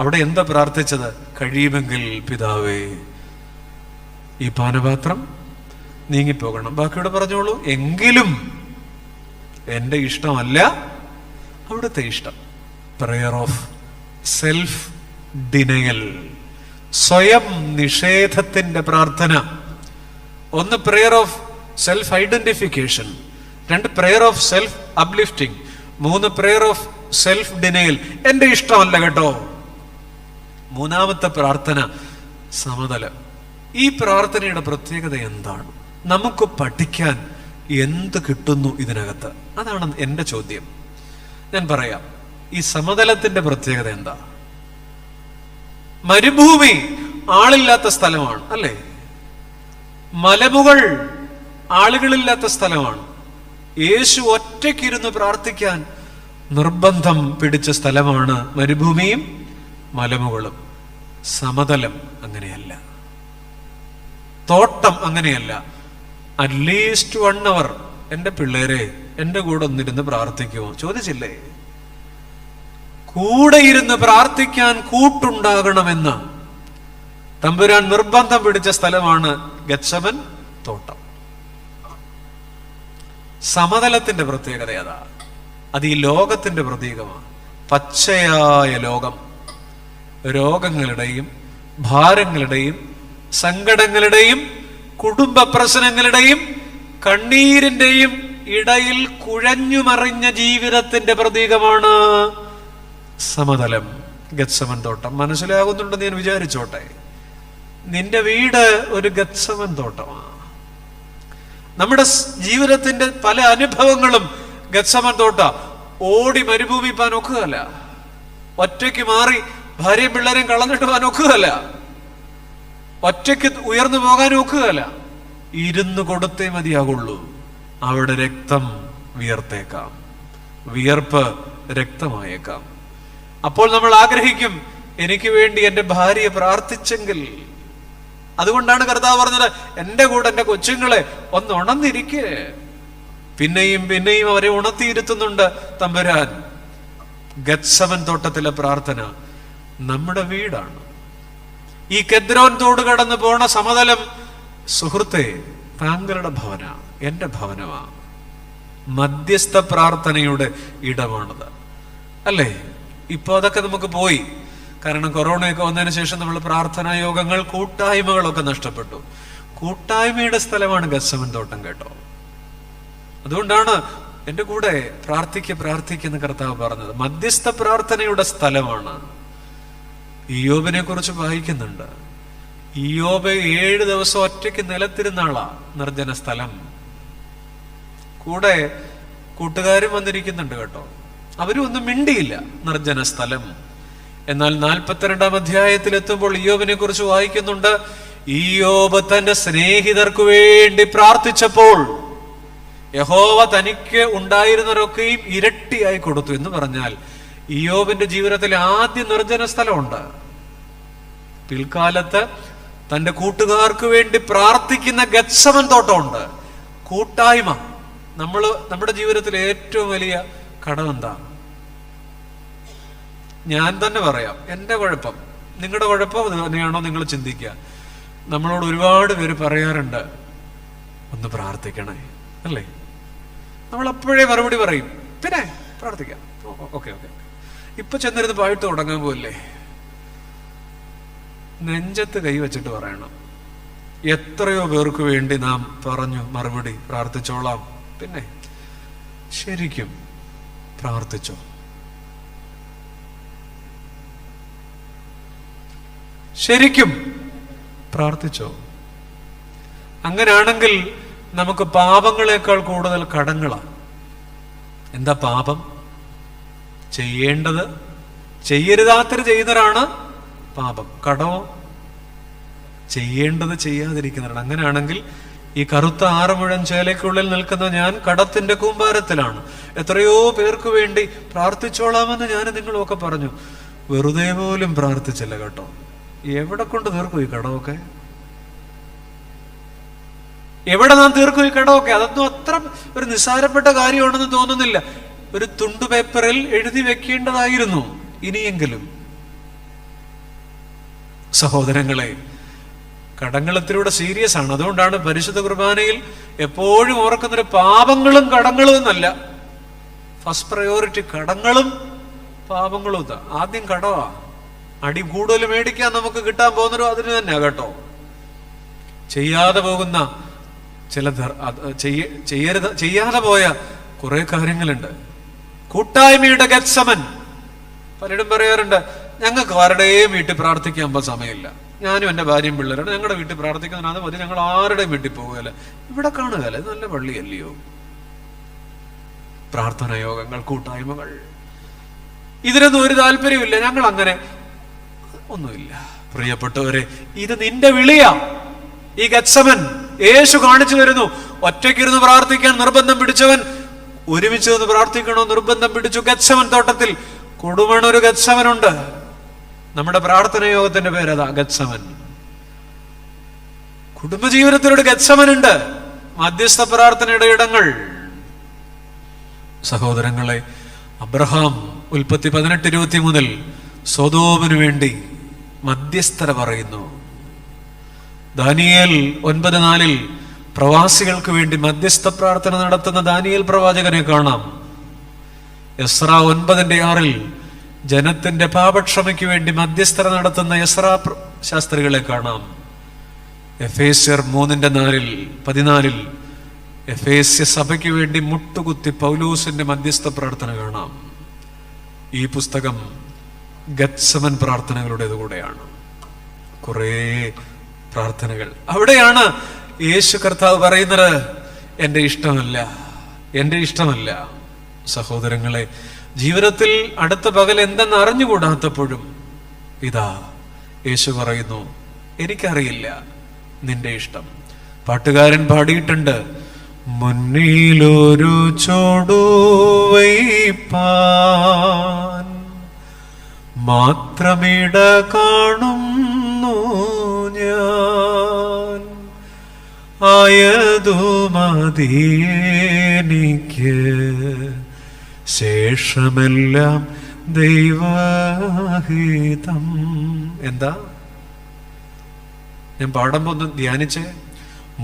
അവിടെ എന്താ പ്രാർത്ഥിച്ചത്? കഴിയുമെങ്കിൽ പിതാവേ, ഈ പാനപാത്രം നീങ്ങിപ്പോകണം. ബാക്കിയോട് പറഞ്ഞോളൂ. എങ്കിലും എന്റെ ഇഷ്ടമല്ല, അവിടുത്തെ ഇഷ്ടം. പ്രെയർ ഓഫ് സെൽഫ് ഡിനയൽ, സ്വയം നിഷേധത്തിന്റെ പ്രാർത്ഥന. 1 prayer of self identification, 2 prayer of self uplifting, 3 prayer of self denial. എന്റെ ഇഷ്ടമല്ല കേട്ടോ. 3-ാമത്തെ പ്രാർത്ഥന സമതലം. ഈ പ്രാർത്ഥനയുടെ പ്രത്യേകത എന്താണ്? നമുക്ക് പഠിക്കാൻ എന്ത് കിട്ടുന്നു ഇതിനകത്ത്? അതാണ് എന്റെ ചോദ്യം. ഞാൻ പറയാം. ഈ സമതലത്തിന്റെ പ്രത്യേകത എന്താ? മരുഭൂമി ആളില്ലാത്ത സ്ഥലമാണ്, അല്ലേ? മലമുകൾ ആളുകളില്ലാത്ത സ്ഥലമാണ്. യേശു ഒറ്റയ്ക്കിരുന്ന് പ്രാർത്ഥിക്കാൻ നിർബന്ധം പിടിച്ച സ്ഥലമാണ് മരുഭൂമിയും മലമുകളും. സമതലം അങ്ങനെയല്ല, തോട്ടം അങ്ങനെയല്ല. അറ്റ്ലീസ്റ്റ് 1 hour എന്റെ പിള്ളേരെ എന്റെ കൂടെ ഒന്നിരുന്ന് പ്രാർത്ഥിക്കുമോ? ചോദിച്ചില്ലേ? കൂടെ ഇരുന്ന് പ്രാർത്ഥിക്കാൻ കൂട്ടുണ്ടാകണമെന്ന് തമ്പുരാൻ നിർബന്ധം പിടിച്ച സ്ഥലമാണ് ഗത്സമൻ തോട്ടം. സമതലത്തിന്റെ പ്രത്യേകത അതാ. അത് ഈ ലോകത്തിന്റെ പ്രതീകമാണ്. പച്ചയായ ലോകം, രോഗങ്ങളുടെയും ഭാരങ്ങളുടെയും സങ്കടങ്ങളുടെയും കുടുംബ പ്രശ്നങ്ങളുടെയും കണ്ണീരിന്റെയും ഇടയിൽ കുഴഞ്ഞുമറിഞ്ഞ ജീവിതത്തിന്റെ പ്രതീകമാണ് സമതലം, ഗത്സമൻ തോട്ടം. മനസ്സിലാകുന്നുണ്ടെന്ന് ഞാൻ വിചാരിച്ചോട്ടെ. നിന്റെ വീട് ഒരു ഗത്സമൻ തോട്ടമാണ്. നമ്മുടെ ജീവിതത്തിന്റെ പല അനുഭവങ്ങളും ഗത്സമൻ തോട്ട. ഓടി മരുഭൂമി പോകാൻ ഒക്കുകയല്ല, ഒറ്റയ്ക്ക് മാറി ഭാര്യയും പിള്ളേരെയും കളഞ്ഞിട്ട് പോകാൻ ഒക്കുകയല്ല, ഒറ്റയ്ക്ക് ഉയർന്നു പോകാൻ ഒക്കുകയല്ല. ഇരുന്ന് കൊടുത്തേ മതിയാകുള്ളൂ. അവിടെ രക്തം വിയർത്തേക്കാം, വിയർപ്പ് രക്തമായേക്കാം. അപ്പോൾ നമ്മൾ ആഗ്രഹിക്കും, എനിക്ക് വേണ്ടി എന്റെ ഭാര്യയെ പ്രാർത്ഥിച്ചെങ്കിൽ. അതുകൊണ്ടാണ് കർത്താവ് പറഞ്ഞത്, എന്റെ കൂടെ എന്റെ കൊച്ചുങ്ങളെ ഒന്ന് ഉണർന്നിരിക്കേ. പിന്നെയും പിന്നെയും അവരെ ഉണർത്തിയിരുത്തുന്നുണ്ട് തമ്പുരാൻ. ഗത്സമൻ തോട്ടത്തിലെ പ്രാർത്ഥന നമ്മുടെ വീടാണ്. ഈ കെദ്രോൻ തോട് കടന്നു പോണ സമതലം, സുഹൃത്തെ, താങ്കളുടെ ഭവന, എന്റെ ഭവനമാ. മധ്യസ്ഥ പ്രാർത്ഥനയുടെ ഇടമാണത്, അല്ലേ? ഇപ്പൊ അതൊക്കെ നമുക്ക് പോയി. കാരണം കൊറോണയൊക്കെ വന്നതിന് ശേഷം നമ്മൾ പ്രാർത്ഥനാ യോഗങ്ങൾ, കൂട്ടായ്മകളൊക്കെ നഷ്ടപ്പെട്ടു. കൂട്ടായ്മയുടെ സ്ഥലമാണ് ഗത്സമൻ തോട്ടം കേട്ടോ. അതുകൊണ്ടാണ് എൻ്റെ കൂടെ പ്രാർത്ഥിക്കുന്ന കർത്താവ് പറഞ്ഞത്. മധ്യസ്ഥ പ്രാർത്ഥനയുടെ സ്ഥലമാണ്. ഇയ്യോബിനെ കുറിച്ച് വായിക്കുന്നുണ്ട്. ഇയ്യോബ് 7 ദിവസം ഒറ്റയ്ക്ക് നിലത്തിരുന്ന ആളാ, നിർജ്ജന സ്ഥലം. കൂടെ കൂട്ടുകാരും വന്നിരിക്കുന്നുണ്ട് കേട്ടോ, അവരും ഒന്നും മിണ്ടിയില്ല, നിർജ്ജന സ്ഥലം. എന്നാൽ 42-ാം അധ്യായത്തിൽ എത്തുമ്പോൾ ഇയ്യോബിനെ കുറിച്ച് വായിക്കുന്നുണ്ട്. ഇയ്യോബ് തന്റെ സ്നേഹിതർക്ക് വേണ്ടി പ്രാർത്ഥിച്ചപ്പോൾ യഹോവ തനിക്ക് ഉണ്ടായിരുന്നവരൊക്കെയും ഇരട്ടിയായി കൊടുത്തു എന്ന് പറഞ്ഞാൽ ഇയ്യോബിന്റെ ജീവിതത്തിലെ ആദ്യ നിർജ്ജന സ്ഥലമുണ്ട്. പിൽക്കാലത്ത് തന്റെ കൂട്ടുകാർക്ക് വേണ്ടി പ്രാർത്ഥിക്കുന്ന ഗത്സമൻ തോട്ടമുണ്ട്. കൂട്ടായ്മ. നമ്മുടെ ജീവിതത്തിലെ ഏറ്റവും വലിയ കടം എന്താ? ഞാൻ തന്നെ പറയാം, എൻ്റെ കുഴപ്പം, നിങ്ങളുടെ കുഴപ്പം തന്നെയാണോ നിങ്ങൾ ചിന്തിക്കുക. നമ്മളോട് ഒരുപാട് പേര് പറയാറുണ്ട്, ഒന്ന് പ്രാർത്ഥിക്കണേ, അല്ലേ? നമ്മൾ അപ്പോഴേ മറുപടി പറയും, പിന്നെ പ്രാർത്ഥിക്കാം, ഓക്കെ. ഇപ്പൊ ചെന്നിരുന്ന് പായിട്ട് തുടങ്ങാൻ പോലല്ലേ? നെഞ്ചത്ത് കൈവച്ചിട്ട് പറയണം. എത്രയോ പേർക്ക് വേണ്ടി നാം പറഞ്ഞു മറുപടി, പ്രാർത്ഥിച്ചോളാം. പിന്നെ ശരിക്കും പ്രാർത്ഥിച്ചോ? ശരിക്കും പ്രാർത്ഥിച്ചോ? അങ്ങനെയാണെങ്കിൽ നമുക്ക് പാപങ്ങളെക്കാൾ കൂടുതൽ കടങ്ങളാണ്. എന്താ പാപം? ചെയ്യേണ്ടത് ചെയ്യരുതാത്തത് ചെയ്യുന്നവരാണ് പാപം. കടമോ? ചെയ്യേണ്ടത് ചെയ്യാതിരിക്കുന്നവരാണ്. അങ്ങനെയാണെങ്കിൽ ഈ കറുത്ത 6 മുഴം ചേലയ്ക്കുള്ളിൽ നിൽക്കുന്ന ഞാൻ കടത്തിന്റെ കൂമ്പാരത്തിലാണ്. എത്രയോ പേർക്ക് വേണ്ടി പ്രാർത്ഥിച്ചോളാമെന്ന് ഞാൻ നിങ്ങളൊക്കെ പറഞ്ഞു, വെറുതെ പോലും പ്രാർത്ഥിച്ചില്ല കേട്ടോ. എവിടെ കൊണ്ട് തീർക്കും ഈ കടമൊക്കെ? എവിടെ നാം തീർക്കും ഈ കടമൊക്കെ? അതൊന്നും അത്ര ഒരു നിസ്സാരപ്പെട്ട കാര്യമാണെന്ന് തോന്നുന്നില്ല. ഒരു തുണ്ടു പേപ്പറിൽ എഴുതി വെക്കേണ്ടതായിരുന്നു ഇനിയെങ്കിലും. സഹോദരങ്ങളെ, കടങ്ങളത്തിലൂടെ സീരിയസ് ആണ്. അതുകൊണ്ടാണ് പരിശുദ്ധ കുർബാനയിൽ എപ്പോഴും ഓർക്കുന്നൊരു പാപങ്ങളും കടങ്ങളും എന്നല്ല, ഫസ്റ്റ് പ്രയോറിറ്റി കടങ്ങളും പാപങ്ങളും. ആദ്യം കടവാ. അടി കൂടുതൽ മേടിക്കാൻ നമുക്ക് കിട്ടാൻ പോകുന്നൊരു അതിന് തന്നെ കേട്ടോ. ചെയ്യാതെ പോകുന്ന ചെയ്യാതെ പോയ കുറെ കാര്യങ്ങളുണ്ട്. കൂട്ടായ്മയുടെ ഗത്സമൻ. പലരും പറയാറുണ്ട്, ഞങ്ങൾക്ക് ആരുടെയും വീട്ടിൽ പ്രാർത്ഥിക്കാൻ സമയമില്ല, ഞാനും എൻ്റെ ഭാര്യയും പിള്ളേരാണ്, ഞങ്ങളുടെ വീട്ടിൽ പ്രാർത്ഥിക്കുന്നതിന് അത് മതി, ഞങ്ങൾ ആരുടെയും വീട്ടിൽ പോകുകയല്ല. ഇവിടെ കാണുകയല്ല, ഇത് നല്ല പള്ളിയല്ലയോ? പ്രാർത്ഥനാ യോഗങ്ങൾ, കൂട്ടായ്മകൾ, ഇതിനൊന്നും ഒരു താല്പര്യമില്ല, ഞങ്ങൾ അങ്ങനെ ഒന്നുമില്ല. പ്രിയപ്പെട്ടവരെ, ഇത് നിന്റെ വിളിയാ. ഈ ഗത്സമൻ യേശു കാണിച്ചു തരുന്നു. ഒറ്റയ്ക്കിരുന്ന് പ്രാർത്ഥിക്കാൻ നിർബന്ധം പിടിച്ചവൻ ഒരുമിച്ച് നിന്ന് പ്രാർത്ഥിക്കണോ നിർബന്ധം പിടിച്ചു. ഗത്സമൻ തോട്ടത്തിൽ കൊടുമണൊരു ഗത്സമനുണ്ട്. നമ്മുടെ പ്രാർത്ഥന യോഗത്തിന്റെ പേരതാ, ഗത്സമൻ. കുടുംബജീവനത്തിലൊരു ഗത്സമനുണ്ട്. മധ്യസ്ഥ പ്രാർത്ഥനയുടെ ഇടങ്ങൾ. സഹോദരങ്ങളെ, അബ്രഹാം ഉൽപ്പത്തി 18:23 സൊദോമിനു വേണ്ടി മധ്യസ്ഥത പറയുന്നു. ദാനിയേൽ 9:4 പ്രവാസികൾക്ക് വേണ്ടി മധ്യസ്ഥ പ്രാർത്ഥന നടത്തുന്ന ദാനിയേൽ പ്രവാചകനെ കാണാം. എസ്രാ 9:6 ജനത്തിന്റെ പാപക്ഷമയ്ക്ക് വേണ്ടി മധ്യസ്ഥത നടത്തുന്ന എസ്രാ ശാസ്ത്രികളെ കാണാം. എഫേസ്യർ 3:14 എഫേസ്യ സഭയ്ക്ക് വേണ്ടി മുട്ടുകുത്തി പൗലോസിന്റെ മധ്യസ്ഥ പ്രാർത്ഥന കാണാം. ഈ പുസ്തകം ഗത്സമൻ പ്രാർത്ഥനകളുടേത് കൂടെയാണ്. കുറേ പ്രാർത്ഥനകൾ. അവിടെയാണ് യേശു കർത്താവ് പറയുന്നത്, എൻ്റെ ഇഷ്ടമല്ല. സഹോദരങ്ങളെ, ജീവിതത്തിൽ അടുത്ത പകൽ എന്തെന്ന് അറിഞ്ഞുകൂടാത്തപ്പോഴും ഇതാ യേശു പറയുന്നു, എനിക്കറിയില്ല, നിന്റെ ഇഷ്ടം. പാട്ടുകാരൻ പാടിയിട്ടുണ്ട്, മുന്നിലൊരു ചോടുവയ്പാൻ മാത്രമിട കാണുന്നു ഞാൻ, ആയതു മതിയെനിക്ക്, ശേഷമെല്ലാം ദൈവഹിതം. എന്താ ഞാൻ പാടുമ്പോ ഒന്ന് ധ്യാനിച്ചേ.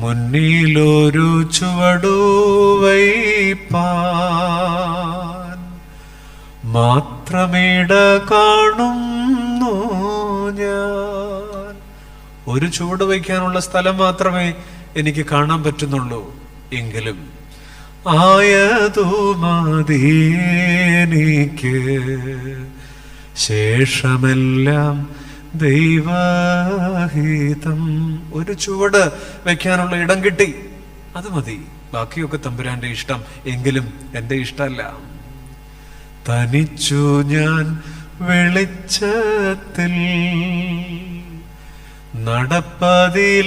മുന്നിലൊരു ചുവടുവയ്പാൻ മാത്രമിട കാണുന്നു ഞാൻ. ഒരു ചുവട് വയ്ക്കാനുള്ള സ്ഥലം മാത്രമേ എനിക്ക് കാണാൻ പറ്റുന്നുള്ളൂ. എങ്കിലും ആയതു മതിയെനിക്ക്, ശേഷമെല്ലാം ദൈവഹിതം. ഒരു ചുവട് വെക്കാനുള്ള ഇടം കിട്ടി, അത് മതി. ബാക്കിയൊക്കെ തമ്പുരാന്റെ ഇഷ്ടം, എങ്കിലും എൻ്റെ ഇഷ്ടമല്ല. തനിച്ചു ഞാൻ വെളിച്ചത്തിൽ നടപ്പതിലനുഗ്രഹം,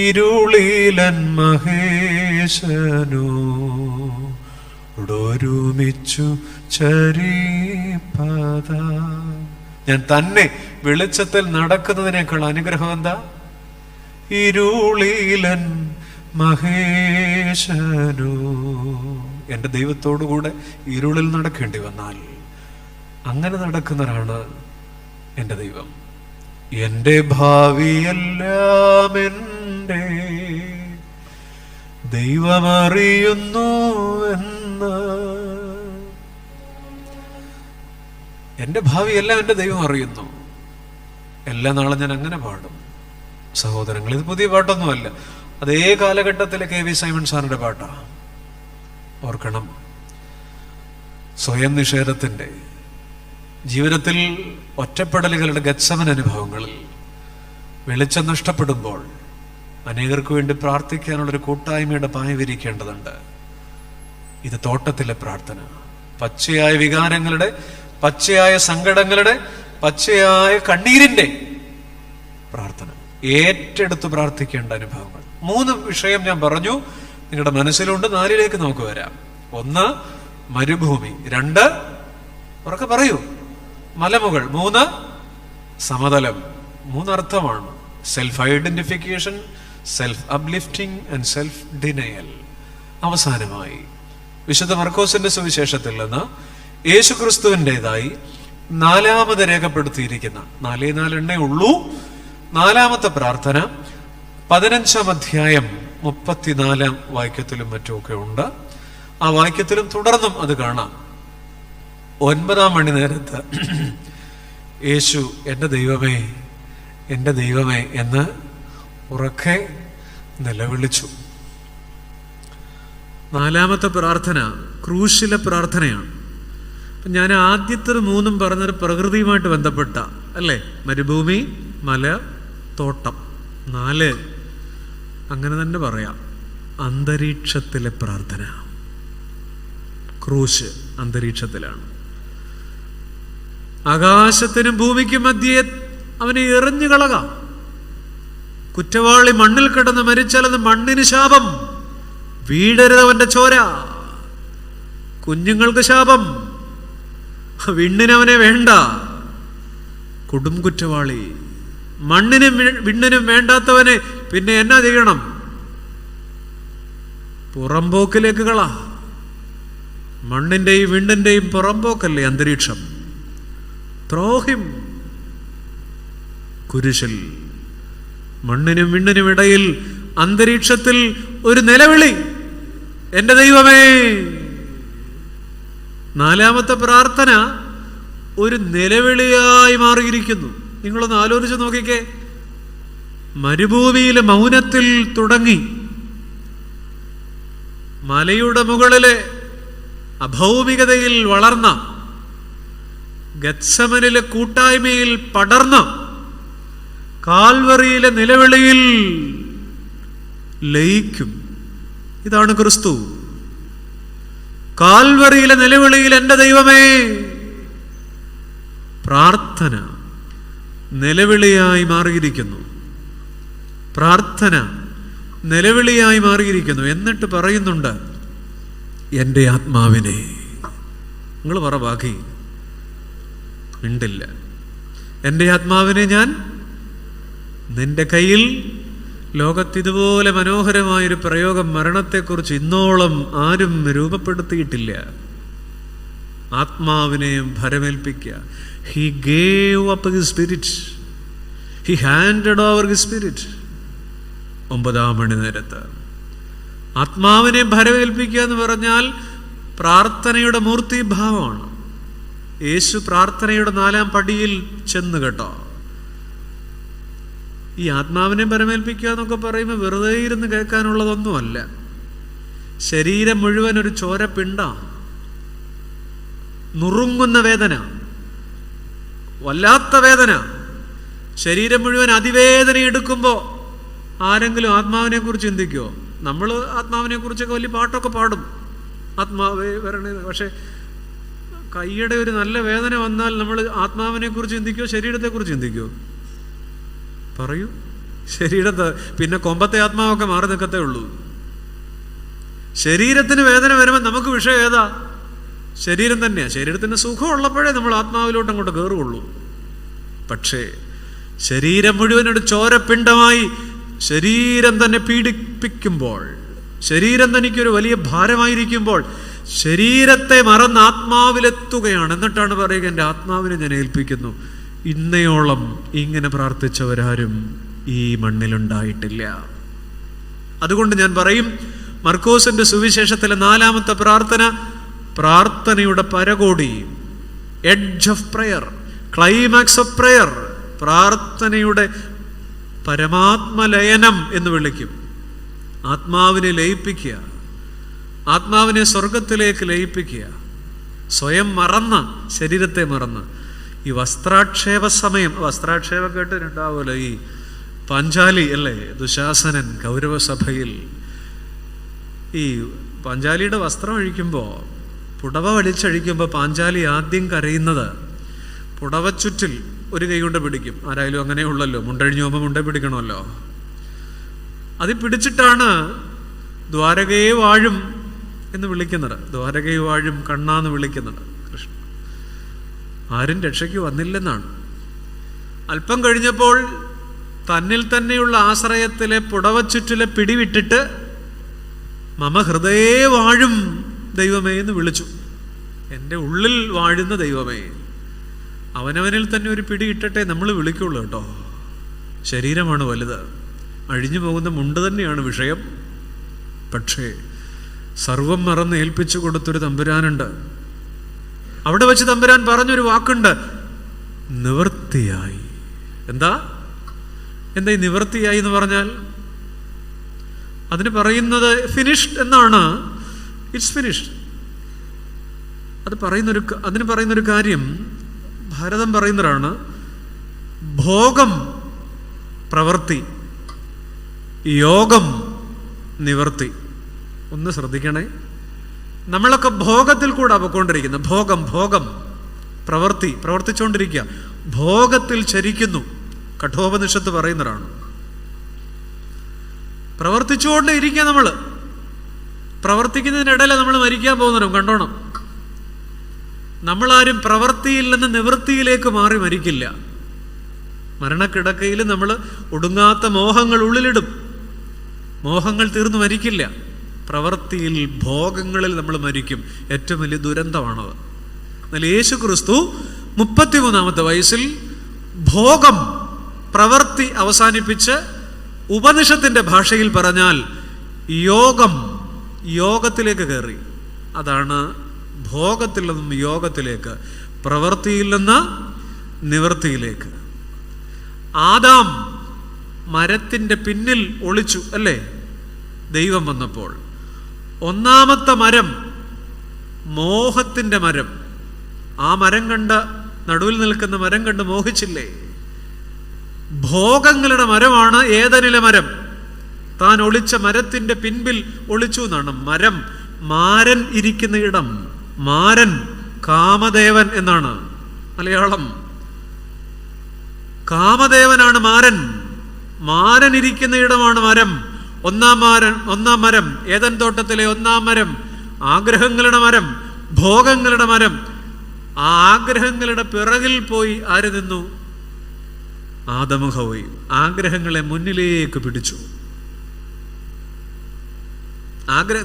ഇരുളിലൻ മഹേശനോടൊരുമിച്ചു ചരിപ്പത. ഞാൻ തന്നെ വെളിച്ചത്തിൽ നടക്കുന്നതിനേക്കാൾ അനുഗ്രഹം എന്താ? ഇരുളിലൻ മഹേശനോ. എൻ്റെ ദൈവത്തോടുകൂടെ ഇരുളിൽ നടക്കേണ്ടി വന്നാൽ അങ്ങനെ നടക്കുന്നവരാണ് എൻ്റെ ദൈവം. എൻ്റെ ഭാവിയെല്ലാം എൻ്റെ ദൈവമറിയുന്നു എന്ന്. എൻ്റെ ഭാവിയെല്ലാം എൻ്റെ ദൈവം അറിയുന്നു. എല്ലാ നാളും ഞാൻ അങ്ങനെ പാടും. സഹോദരങ്ങൾ, ഇത് പുതിയ പാട്ടൊന്നുമല്ല, അതേ കാലഘട്ടത്തിലെ KV സൈമൺ സാറിന്റെ പാട്ടാണ്. ഓർക്കണം, സ്വയം നിഷേധത്തിന്റെ ജീവിതത്തിൽ ഒറ്റപ്പെടലുകളുടെ ഗത്സമന അനുഭവങ്ങളിൽ വെളിച്ചം നഷ്ടപ്പെടുമ്പോൾ അനേകർക്ക് വേണ്ടി പ്രാർത്ഥിക്കാനുള്ളൊരു കൂട്ടായ്മയുടെ പായ വിരിക്കേണ്ടതുണ്ട്. ഇത് തോട്ടത്തിലെ പ്രാർത്ഥന, പച്ചയായ വികാരങ്ങളുടെ, പച്ചയായ സങ്കടങ്ങളുടെ, പച്ചയായ കണ്ണീരിന്റെ പ്രാർത്ഥന, ഏറ്റെടുത്ത് പ്രാർത്ഥിക്കേണ്ട അനുഭവങ്ങൾ. 3 വിഷയം ഞാൻ പറഞ്ഞു, നിങ്ങളുടെ മനസ്സിലുണ്ട്. 4ലേക്ക് നമുക്ക് വരാം. 1 മരുഭൂമി, 2 ഉറക്കെ പറയൂ മലമുകൾ, 3 സമതലം. 3 അർത്ഥമാണ്: self identification, self uplifting and self denial. അവസാനമായി വിശുദ്ധ മർക്കോസിന്റെ സുവിശേഷത്തിൽ നിന്ന് യേശുക്രിസ്തുവിൻ്റെതായി 4ാമത് രേഖപ്പെടുത്തിയിരിക്കുന്ന 4 ഉള്ളൂ 4ാമത്തെ പ്രാർത്ഥന 15-ാം അധ്യായം 34-ാം വാക്യത്തിലും മറ്റുമൊക്കെ ഉണ്ട്. ആ വാക്യത്തിലും തുടർന്നും അത് കാണാം. 9-ാം മണി നേരത്ത് യേശു എൻ്റെ ദൈവമേ, എൻ്റെ ദൈവമേ എന്ന് ഉറക്കെ നിലവിളിച്ചു. 4ാമത്തെ പ്രാർത്ഥന ക്രൂശിലെ പ്രാർത്ഥനയാണ്. അപ്പം ഞാൻ ആദ്യത്തെ 3 പറഞ്ഞൊരു പ്രകൃതിയുമായിട്ട് ബന്ധപ്പെട്ട അല്ലേ? മരുഭൂമി, മല, തോട്ടം. 4 അങ്ങനെ തന്നെ പറയാം. അന്തരീക്ഷത്തിലെ പ്രാർത്ഥന. ക്രൂശ് അന്തരീക്ഷത്തിലാണ്. ആകാശത്തിനും ഭൂമിക്കും മധ്യേ അവനെ എറിഞ്ഞു കളകാം. കുറ്റവാളി മണ്ണിൽ കിടന്ന് മരിച്ചാലെന്ന് മണ്ണിന് ശാപം. വീഴരുത് അവന്റെ ചോര. കുഞ്ഞുങ്ങൾക്ക് ശാപം. വിണ്ണിനവനെ വേണ്ട. കൊടും കുറ്റവാളി, മണ്ണിനും വിണ്ണിനും വേണ്ടാത്തവനെ പിന്നെ എന്നാ ചെയ്യണം? പുറംപോക്കിലേക്ക് കള. മണ്ണിന്റെയും വിണ്ണിന്റെയും പുറംപോക്കല്ലേ അന്തരീക്ഷം. ത്രോഹിം. കുരിശിൽ മണ്ണിനും വിണ്ണിനും ഇടയിൽ അന്തരീക്ഷത്തിൽ ഒരു നിലവിളി, എൻ്റെ ദൈവമേ. 4ാമത്തെ പ്രാർത്ഥന ഒരു നിലവിളിയായി മാറിയിരിക്കുന്നു. നിങ്ങളൊന്ന് ആലോചിച്ച് നോക്കിക്കേ. മരുഭൂമിയിലെ മൗനത്തിൽ തുടങ്ങി മലയുടെ മുകളിലെ അഭൗമികതയിൽ വളർന്ന ഗത്സമനിലെ കൂട്ടായ്മയിൽ പടർന്ന കാൽവറിയിലെ നിലവിളിയിൽ ലയിക്കും. ഇതാണ് ക്രിസ്തു. കാൽവറിയിലെ നിലവിളിയിൽ എൻ്റെ ദൈവമേ. പ്രാർത്ഥന നിലവിളിയായി മാറിയിരിക്കുന്നു. പ്രാർത്ഥന നിലവിളിയായി മാറിയിരിക്കുന്നു. എന്നിട്ട് പറയുന്നുണ്ട്, എൻ്റെ ആത്മാവിനെ. നിങ്ങൾ പറ ബാക്കി. മിണ്ടില്ല. എൻ്റെ ആത്മാവിനെ ഞാൻ നിന്റെ കയ്യിൽ. ലോകത്തിതുപോലെ മനോഹരമായൊരു പ്രയോഗം മരണത്തെക്കുറിച്ച് ഇന്നോളം ആരും രൂപപ്പെടുത്തിയിട്ടില്ല. ആത്മാവിനെയും ഭരമേൽപ്പിക്കുക. He gave up his spirit. He handed over his spirit. 9-ാം മണി നേരത്ത് ആത്മാവിനെ ഭരമേൽപ്പിക്കുക എന്ന് പറഞ്ഞാൽ പ്രാർത്ഥനയുടെ മൂർത്തിഭാവമാണ്. യേശു പ്രാർത്ഥനയുടെ 4ാം പടിയിൽ ചെന്ന് കേട്ടോ. ഈ ആത്മാവിനെ പരമേൽപ്പിക്കുക എന്നൊക്കെ പറയുമ്പോൾ വെറുതെ ഇരുന്ന് കേൾക്കാനുള്ളതൊന്നുമല്ല. ശരീരം മുഴുവൻ ഒരു ചോരപ്പിണ്ട, നുറുങ്ങുന്ന വേദന, വല്ലാത്ത വേദന. ശരീരം മുഴുവൻ അതിവേദന എടുക്കുമ്പോൾ ആരെങ്കിലും ആത്മാവിനെ കുറിച്ച് ചിന്തിക്കുമോ? നമ്മൾ ആത്മാവിനെ കുറിച്ചൊക്കെ വലിയ പാട്ടൊക്കെ പാടും, ആത്മാവേ വരണേ. പക്ഷെ കൈയുടെ ഒരു നല്ല വേദന വന്നാൽ നമ്മൾ ആത്മാവിനെ കുറിച്ച് ചിന്തിക്കുമോ, ശരീരത്തെക്കുറിച്ച് ചിന്തിക്കുമോ? പറയൂ. ശരീരത്തെ പിന്നെ കൊമ്പത്തെ ആത്മാവൊക്കെ മാറി നിൽക്കത്തേ ഉള്ളൂ. ശരീരത്തിന് വേദന വരുമ്പോൾ നമുക്ക് വിഷയം ഏതാ? ശരീരം തന്നെയാണ്. ശരീരത്തിന് സുഖം ഉള്ളപ്പോഴേ നമ്മൾ ആത്മാവിലോട്ട് അങ്ങോട്ട് കയറുകയുള്ളൂ. പക്ഷേ ശരീരം മുഴുവനൊരു ചോരപ്പിണ്ടമായി ശരീരം തന്നെ പീഡിപ്പിക്കുമ്പോൾ, ശരീരം തനിക്കൊരു വലിയ ഭാരമായിരിക്കുമ്പോൾ ശരീരത്തെ മറന്ന് ആത്മാവിലെത്തുകയാണ്. എന്നിട്ടാണ് പറയുക, എൻ്റെ ആത്മാവിനെ ഞാൻ ഏൽപ്പിക്കുന്നു. ഇന്നയോളം ഇങ്ങനെ പ്രാർത്ഥിച്ചവരാരും ഈ മണ്ണിലുണ്ടായിട്ടില്ല. അതുകൊണ്ട് ഞാൻ പറയും, മർക്കോസിന്റെ സുവിശേഷത്തിലെ 4-ാമത്തെ പ്രാർത്ഥന, പ്രാർത്ഥനയുടെ പരകോടി, edge of prayer, climax of prayer, പ്രാർത്ഥനയുടെ പരമാത്മലയനം എന്ന് വിളിക്കും. ആത്മാവിനെ ലയിപ്പിക്കുക, ആത്മാവിനെ സ്വർഗത്തിലേക്ക് ലയിപ്പിക്കുക, സ്വയം മറന്ന്, ശരീരത്തെ മറന്ന്. ഈ വസ്ത്രാക്ഷേപ സമയം, വസ്ത്രാക്ഷേപം കേട്ടിട്ടുണ്ടാവുമല്ലോ, ഈ പാഞ്ചാലി അല്ലേ, ദുശാസനൻ കൗരവസഭയിൽ ഈ പാഞ്ചാലിയുടെ വസ്ത്രം അഴിക്കുമ്പോൾ, പുടവ വലിച്ചഴിക്കുമ്പോൾ പാഞ്ചാലി ആദ്യം കരയുന്നത് പുടവച്ചുറ്റിൽ ഒരു കൈ കൊണ്ട് പിടിക്കും. ആരായാലും അങ്ങനെയുള്ളല്ലോ, മുണ്ടഴിഞ്ഞു പോകുമ്പോൾ മുണ്ടേ പിടിക്കണമല്ലോ. അത് പിടിച്ചിട്ടാണ് ദ്വാരകയെ വാഴും എന്ന് വിളിക്കുന്നത്, ദ്വാരകയെ വാഴും കണ്ണാന്ന് വിളിക്കുന്നത്. കൃഷ്ണ ആരും രക്ഷയ്ക്ക് വന്നില്ലെന്നാണ്. അല്പം കഴിഞ്ഞപ്പോൾ തന്നിൽ തന്നെയുള്ള ആശ്രയത്തിലെ പുടവച്ചുറ്റിലെ പിടിവിട്ടിട്ട് മമ ഹൃദയേ വാഴും ദൈവമേ എന്ന് വിളിച്ചു. എൻ്റെ ഉള്ളിൽ വാഴുന്ന ദൈവമേ. അവനവനിൽ തന്നെ ഒരു പിടി ഇട്ടട്ടെ നമ്മൾ വിളിക്കുള്ളൂ കേട്ടോ. ശരീരമാണ് വലുത്, അഴിഞ്ഞു പോകുന്ന മുണ്ട് തന്നെയാണ് വിഷയം. പക്ഷേ സർവം മറന്ന് ഏൽപ്പിച്ചു കൊടുത്തൊരു തമ്പുരാനുണ്ട്. അവിടെ വെച്ച് തമ്പുരാൻ പറഞ്ഞൊരു വാക്കുണ്ട്, നിവൃത്തിയായി. എന്താ ഈ നിവൃത്തിയായി എന്ന് പറഞ്ഞാൽ? അതിന് പറയുന്നത് ഫിനിഷ്ഡ് എന്നാണ്. It's finished. അതിന് പറയുന്നൊരു കാര്യം ഭാരതം പറയുന്നതാണ്, ഭോഗം പ്രവൃത്തി, യോഗം നിവൃത്തി. ഒന്ന് ശ്രദ്ധിക്കണേ, നമ്മളൊക്കെ ഭോഗത്തിൽ കൂടെ പൊയ്ക്കൊണ്ടിരിക്കുന്നത്. ഭോഗം പ്രവർത്തിച്ചുകൊണ്ടിരിക്കുക, ഭോഗത്തിൽ ചരിക്കുന്നു. കഠോപനിഷത്ത് പറയുന്നതാണ്. പ്രവർത്തിച്ചുകൊണ്ടേ ഇരിക്കുക. നമ്മൾ പ്രവർത്തിക്കുന്നതിനിടയിലെ നമ്മൾ മരിക്കാൻ പോകുന്നവരും കണ്ടോണം. നമ്മളാരും പ്രവൃത്തിയിൽ നിന്ന് നിവൃത്തിയിലേക്ക് മാറി മരിക്കില്ല. മരണക്കിടക്കയിൽ നമ്മൾ ഒടുങ്ങാത്ത മോഹങ്ങൾ ഉള്ളിലിടും. മോഹങ്ങൾ തീർന്നു മരിക്കില്ല. പ്രവൃത്തിയിൽ, ഭോഗങ്ങളിൽ നമ്മൾ മരിക്കും. ഏറ്റവും വലിയ ദുരന്തമാണത്. എന്നാൽ യേശു ക്രിസ്തു 33-ാമത്തെ വയസ്സിൽ ഭോഗം, പ്രവൃത്തി അവസാനിപ്പിച്ച് ഉപനിഷത്തിന്റെ ഭാഷയിൽ പറഞ്ഞാൽ യോഗത്തിലേക്ക് കയറി. അതാണ് ഭോഗത്തിൽ നിന്നും യോഗത്തിലേക്ക്, പ്രവൃത്തിയിൽ നിന്ന് നിവൃത്തിയിലേക്ക്. ആദാം മരത്തിന്റെ പിന്നിൽ ഒളിച്ചു അല്ലേ, ദൈവം വന്നപ്പോൾ. 1-ാമത്തെ മരം മോഹത്തിന്റെ മരം. ആ മരം കണ്ട്, നടുവിൽ നിൽക്കുന്ന മരം കണ്ട് മോഹിച്ചില്ലേ? ഭോഗങ്ങളുടെ മരമാണ് ഏദനിലെ മരം. താൻ ഒളിച്ച മരത്തിന്റെ പിൻപിൽ ഒളിച്ചു എന്നാണ്. മരം, മാരൻ ഇരിക്കുന്ന ഇടം. മാരൻ, കാമദേവൻ എന്നാണ് മലയാളം. കാമദേവനാണ് മാരൻ. മാരൻ ഇരിക്കുന്ന ഇടമാണ് മരം. ഒന്നാം മരം, ഏദൻ തോട്ടത്തിലെ 1-ാം മരം, ആഗ്രഹങ്ങളുടെ മരം, ഭോഗങ്ങളുടെ മരം. ആ ആഗ്രഹങ്ങളുടെ പിറകിൽ പോയി ആര് നിന്നു? ആദമും ഹവ്വയും. ആഗ്രഹങ്ങളെ മുന്നിലേക്ക് പിടിച്ചു.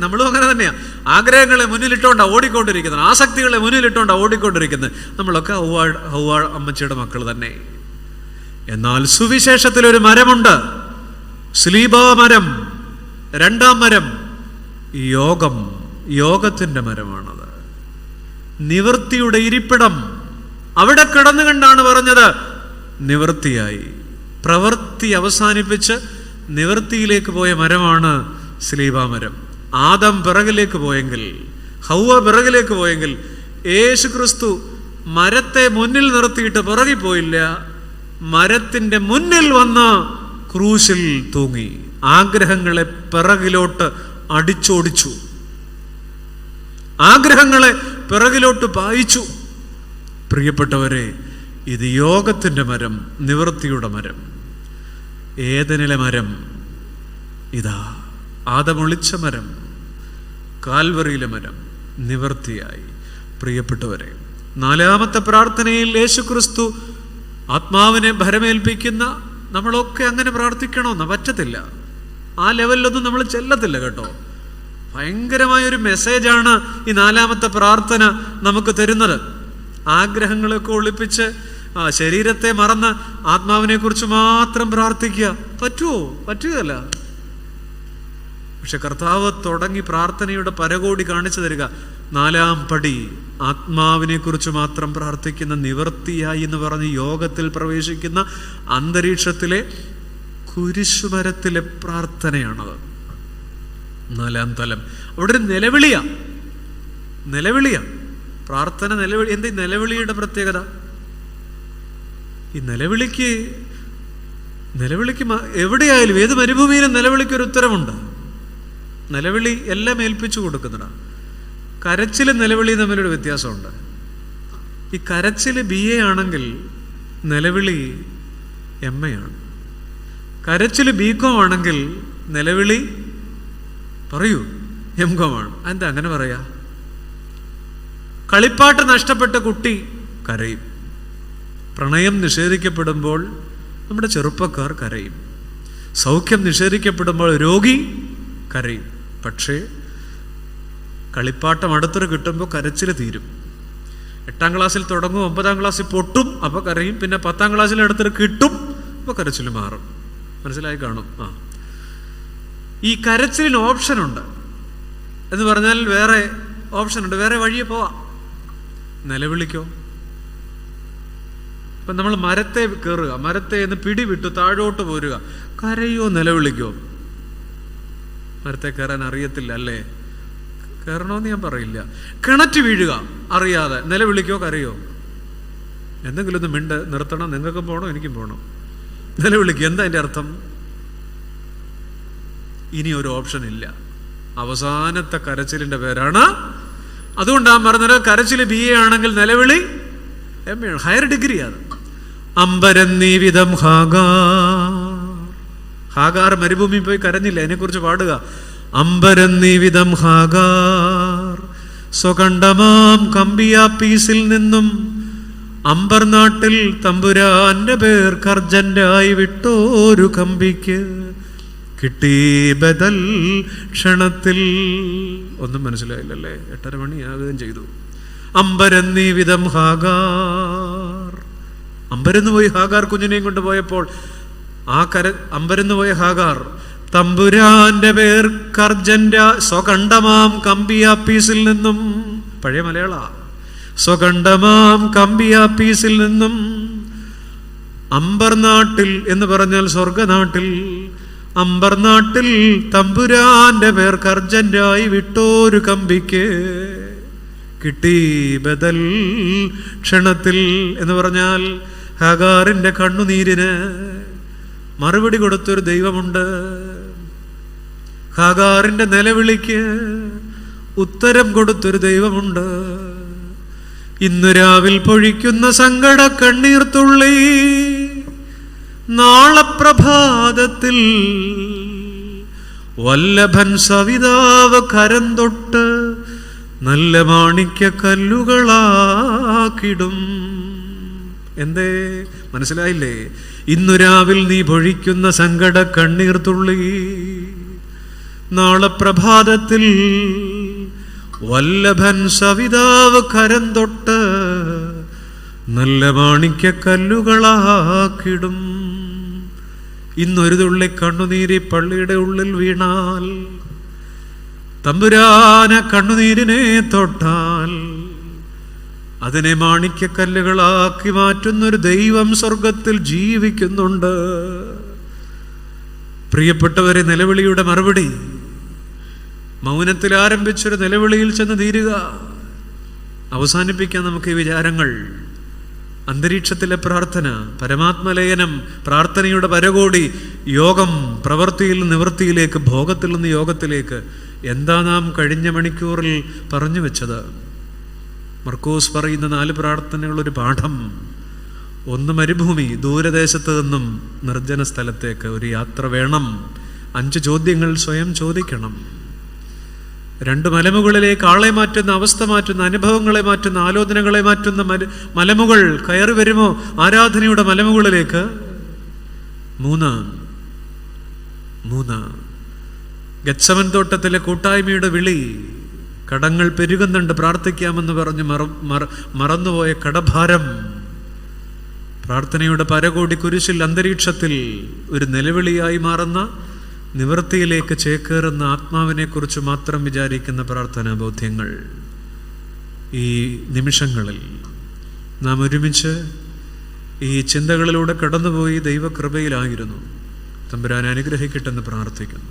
നമ്മളും അങ്ങനെ തന്നെയാ. ആഗ്രഹങ്ങളെ മുന്നിലിട്ടോണ്ടാ ഓടിക്കൊണ്ടിരിക്കുന്നത്, ആസക്തികളെ മുന്നിലിട്ടോണ്ടാ ഓടിക്കൊണ്ടിരിക്കുന്നത്. നമ്മളൊക്കെ ഹൗവ അമ്മച്ചിയുടെ മക്കൾ തന്നെ. എന്നാൽ സുവിശേഷത്തിലൊരു മരമുണ്ട്, സ്ലീബാ മരം, 2-ാം മരം, യോഗത്തിന്റെ മരമാണത്. നിവൃത്തിയുടെ ഇരിപ്പിടം. അവിടെ കിടന്നു കണ്ടാണ് പറഞ്ഞത് നിവൃത്തിയായി. പ്രവൃത്തി അവസാനിപ്പിച്ച് നിവൃത്തിയിലേക്ക് പോയ മരമാണ് സ്ലീബാമരം. ആദം പിറകിലേക്ക് പോയെങ്കിൽ, ഹൗവ പിറകിലേക്ക് പോയെങ്കിൽ, യേശു ക്രിസ്തു മരത്തെ മുന്നിൽ നിർത്തിയിട്ട് പിറകിൽ പോയില്ല. മരത്തിന്റെ മുന്നിൽ വന്ന് ക്രൂശിൽ തൂങ്ങി ആഗ്രഹങ്ങളെ പിറകിലോട്ട് അടിച്ചോടിച്ചു, ആഗ്രഹങ്ങളെ പിറകിലോട്ട് പായിച്ചു. പ്രിയപ്പെട്ടവരെ, ഇത് യോഗത്തിന്റെ മരം, നിവൃത്തിയുടെ മരം, ഏദനിലെ മരം. ഇതാ ആദമൊളിച്ച മരം, കാൽവറിയിലെ മരം നിവൃത്തിയായി. പ്രിയപ്പെട്ടവരെ, നാലാമത്തെ പ്രാർത്ഥനയിൽ യേശുക്രിസ്തു ആത്മാവിനെ ഭരമേൽപ്പിക്കുന്ന, നമ്മളൊക്കെ അങ്ങനെ പ്രാർത്ഥിക്കണമെന്ന് പറ്റത്തില്ല. ആ ലെവലിലൊന്നും നമ്മൾ ചെല്ലത്തില്ല കേട്ടോ. ഭയങ്കരമായൊരു മെസ്സേജാണ് ഈ നാലാമത്തെ പ്രാർത്ഥന നമുക്ക് തരുന്നത്. ആഗ്രഹങ്ങളൊക്കെ ഒളിപ്പിച്ച് ശരീരത്തെ മറന്ന് ആത്മാവിനെ കുറിച്ച് മാത്രം പ്രാർത്ഥിക്കുക പറ്റുമോ? പറ്റുകയല്ല. പക്ഷെ കർത്താവ് തുടങ്ങി പ്രാർത്ഥനയുടെ പരകോടി കാണിച്ചു തരിക. നാലാം പടി ആത്മാവിനെ കുറിച്ച് മാത്രം പ്രാർത്ഥിക്കുന്ന, നിവൃത്തിയായി എന്ന് പറഞ്ഞ് യോഗത്തിൽ പ്രവേശിക്കുന്ന അന്തരീക്ഷത്തിലെ കുരിശുമരത്തിലെ പ്രാർത്ഥനയാണത്. നാലാം തലം. അവിടെ ഒരു നിലവിളിയാ പ്രാർത്ഥന. എന്താ ഈ നിലവിളിയുടെ പ്രത്യേകത? ഈ നിലവിളിക്ക് എവിടെയായാലും, ഏത് മരുഭൂമിയിലും നിലവിളിക്കൊരു ഉത്തരമുണ്ട്. നിലവിളി എല്ലാം ഏൽപ്പിച്ചു കൊടുക്കുന്നതാണ്. കരച്ചിലും നിലവിളിയും തമ്മിലൊരു വ്യത്യാസമുണ്ട്. ഈ കരച്ചിൽ BA ആണെങ്കിൽ നിലവിളി MA ആണ്. കരച്ചിൽ BCom ആണെങ്കിൽ നിലവിളി പറയൂ MCom ആണ്. എന്താ അങ്ങനെ പറയാ? കളിപ്പാട്ട് നഷ്ടപ്പെട്ട കുട്ടി കരയും. പ്രണയം നിഷേധിക്കപ്പെടുമ്പോൾ നമ്മുടെ ചെറുപ്പക്കാർ കരയും. സൗഖ്യം നിഷേധിക്കപ്പെടുമ്പോൾ രോഗി കരയും. പക്ഷേ കളിപ്പാട്ടം അടുത്തൊരു കിട്ടുമ്പോൾ കരച്ചിൽ തീരും. 8ാം ക്ലാസ്സിൽ തുടങ്ങും, 9ാം ക്ലാസ്സിൽ പൊട്ടും, അപ്പോൾ കരയും. പിന്നെ 10ാം ക്ലാസ്സിൽ അടുത്തൊരു കിട്ടും, അപ്പോൾ കരച്ചിൽ മാറും. മനസ്സിലായി കാണും. ഈ കരച്ചിലിന് ഓപ്ഷനുണ്ട് എന്ന് പറഞ്ഞാൽ വേറെ ഓപ്ഷനുണ്ട്, വേറെ വഴിയെ പോവാം. നിലവിളിക്കോ? ഇപ്പം നമ്മൾ മരത്തെ കയറുക, മരത്തെ എന്ന് പിടിവിട്ടു താഴോട്ട് പോരുക, കരയോ നിലവിളിക്കോ? മരത്തെ കയറാൻ അറിയത്തില്ല അല്ലേ? കയറണമെന്ന് ഞാൻ പറയില്ല. കിണറ്റ് വീഴുക അറിയാതെ നിലവിളിക്കോ കരയോ? എന്തെങ്കിലും ഒന്ന് മിണ്ട് നിർത്തണം. നിങ്ങൾക്കും പോകണം, എനിക്കും പോകണം. നിലവിളിക്കുക. എന്താ അതിൻ്റെ അർത്ഥം? ഇനി ഒരു ഓപ്ഷൻ ഇല്ല. അവസാനത്തെ കരച്ചിലിൻ്റെ പേരാണ്. അതുകൊണ്ടാണ് പറഞ്ഞത് കരച്ചിൽ BA ആണെങ്കിൽ നിലവിളി MA ആണ്. ഹയർ ഡിഗ്രിയാണ്. അമ്പരന്നീവിധം ഹാഗാർ മരുഭൂമി പോയി കരഞ്ഞില്ല, അതിനെക്കുറിച്ച് പാടുക. അമ്പരന്നീവിധം ഹാഗാർ സ്വകണ്ഠമാം കമ്പിയാപ്പീസിൽ നിന്നും അമ്പർനാട്ടിൽ തമ്പുരാന്റെ പേർ കർജന്റായി വിട്ടോരു കമ്പിക്ക് കിട്ടി ബദൽ ക്ഷണത്തിൽ. ഒന്നും മനസ്സിലായില്ലല്ലേ? 8:30 മണിയാകുകയും ചെയ്തു. അമ്പരന്നീ വിധം ഹാഗാർ. അമ്പരന്ന് പോയി ഹാഗാർ കുഞ്ഞിനെയും കൊണ്ട് പോയപ്പോൾ അമ്പരന്ന് പോയ ഹാഗാർ തമ്പുരാന്റെ പേർ കർജന്റ സ്വകണ്ഠമാം കമ്പിയാപ്പീസിൽ നിന്നും, പഴയ മലയാള, സ്വകണ്ഠമാം കമ്പിയാപ്പീസിൽ നിന്നും അമ്പർനാട്ടിൽ എന്ന് പറഞ്ഞാൽ സ്വർഗനാട്ടിൽ, അമ്പർനാട്ടിൽ തമ്പുരാന്റെ പേർ കർജന്റായി വിട്ടോരു കമ്പിക്ക് കിട്ടി ബദൽ ക്ഷണത്തിൽ എന്ന് പറഞ്ഞാൽ ഹാഗാറിന്റെ കണ്ണുനീരിന് മറുപടി കൊടുത്തൊരു ദൈവമുണ്ട്. ഹാഗാറിന്റെ നിലവിളിക്ക് ഉത്തരം കൊടുത്തൊരു ദൈവമുണ്ട്. ഇന്നു രാവിൽ പൊഴിക്കുന്ന സങ്കട കണ്ണീർത്തുള്ളി നാളെ പ്രഭാതത്തിൽ വല്ലഭൻ സവിതാവ് കരം തൊട്ട് നല്ല മാണിക്യ കല്ലുകളാക്കിടും. എന്തേ മനസ്സിലായില്ലേ? ഇന്നു രാവിൽ നീ പൊഴിക്കുന്ന സങ്കട കണ്ണീർത്തുള്ളി നാളെ പ്രഭാതത്തിൽ വല്ലഭൻ സവിതാവ് കരം തൊട്ട് നല്ല മാണിക്യ കല്ലുകളാക്കിടും. ഇന്നൊരു തുള്ളി കണ്ണുനീരി പള്ളിയുടെ ഉള്ളിൽ വീണാൽ, തമ്പുരാന കണ്ണുനീരിനെ തൊട്ടാൽ അതിനെ മാണിക്യക്കല്ലുകളാക്കി മാറ്റുന്നൊരു ദൈവം സ്വർഗത്തിൽ ജീവിക്കുന്നുണ്ട്. പ്രിയപ്പെട്ടവരെ, നിലവിളിയുടെ മറുപടി മൗനത്തിൽ ആരംഭിച്ചൊരു നിലവിളിയിൽ ചെന്ന് തീരുക. അവസാനിപ്പിക്കാൻ നമുക്ക് ഈ വിചാരങ്ങൾ. അന്തരീക്ഷത്തിലെ പ്രാർത്ഥന, പരമാത്മലയനം, പ്രാർത്ഥനയുടെ പരകോടി, യോഗം പ്രവൃത്തിയിൽ നിവൃത്തിയിലേക്ക്, ഭോഗത്തിൽ നിന്ന് യോഗത്തിലേക്ക്. എന്താ നാം കഴിഞ്ഞ മണിക്കൂറിൽ പറഞ്ഞു വെച്ചത്? മർക്കോസ് പറയുന്ന 4 പ്രാർത്ഥനകളൊരു പാഠം. 1, മരുഭൂമി, ദൂരദേശത്ത് നിന്നും നിർജ്ജന സ്ഥലത്തേക്ക് ഒരു യാത്ര വേണം. 5 ചോദ്യങ്ങൾ സ്വയം ചോദിക്കണം. 2 മലമുകളിലേക്ക് ആളെ മാറ്റുന്ന, അവസ്ഥ മാറ്റുന്ന, അനുഭവങ്ങളെ മാറ്റുന്ന, ആലോചനകളെ മാറ്റുന്ന മലമുകൾ കയറി വരുമോ ആരാധനയുടെ മലമുകളിലേക്ക്? 3 ഗത്സമൻ തോട്ടത്തിലെ കൂട്ടായ്മയുടെ വിളി. കടങ്ങൾ പെരുകുന്നുണ്ട്, പ്രാർത്ഥിക്കാമെന്ന് പറഞ്ഞ് മറന്നുപോയ കടഭാരം. പ്രാർത്ഥനയുടെ പരകോടി കുരിശിൽ, അന്തരീക്ഷത്തിൽ ഒരു നിലവിളിയായി മാറുന്ന, നിവൃത്തിയിലേക്ക് ചേക്കേറുന്ന ആത്മാവിനെ കുറിച്ച് മാത്രം വിചാരിക്കുന്ന പ്രാർത്ഥനാ ബോധ്യങ്ങൾ. ഈ നിമിഷങ്ങളിൽ നാം ഒരുമിച്ച് ഈ ചിന്തകളിലൂടെ കടന്നുപോയി ദൈവകൃപയിലായിരുന്നു. തമ്പുരാൻ അനുഗ്രഹിക്കട്ടെന്ന് പ്രാർത്ഥിക്കുന്നു.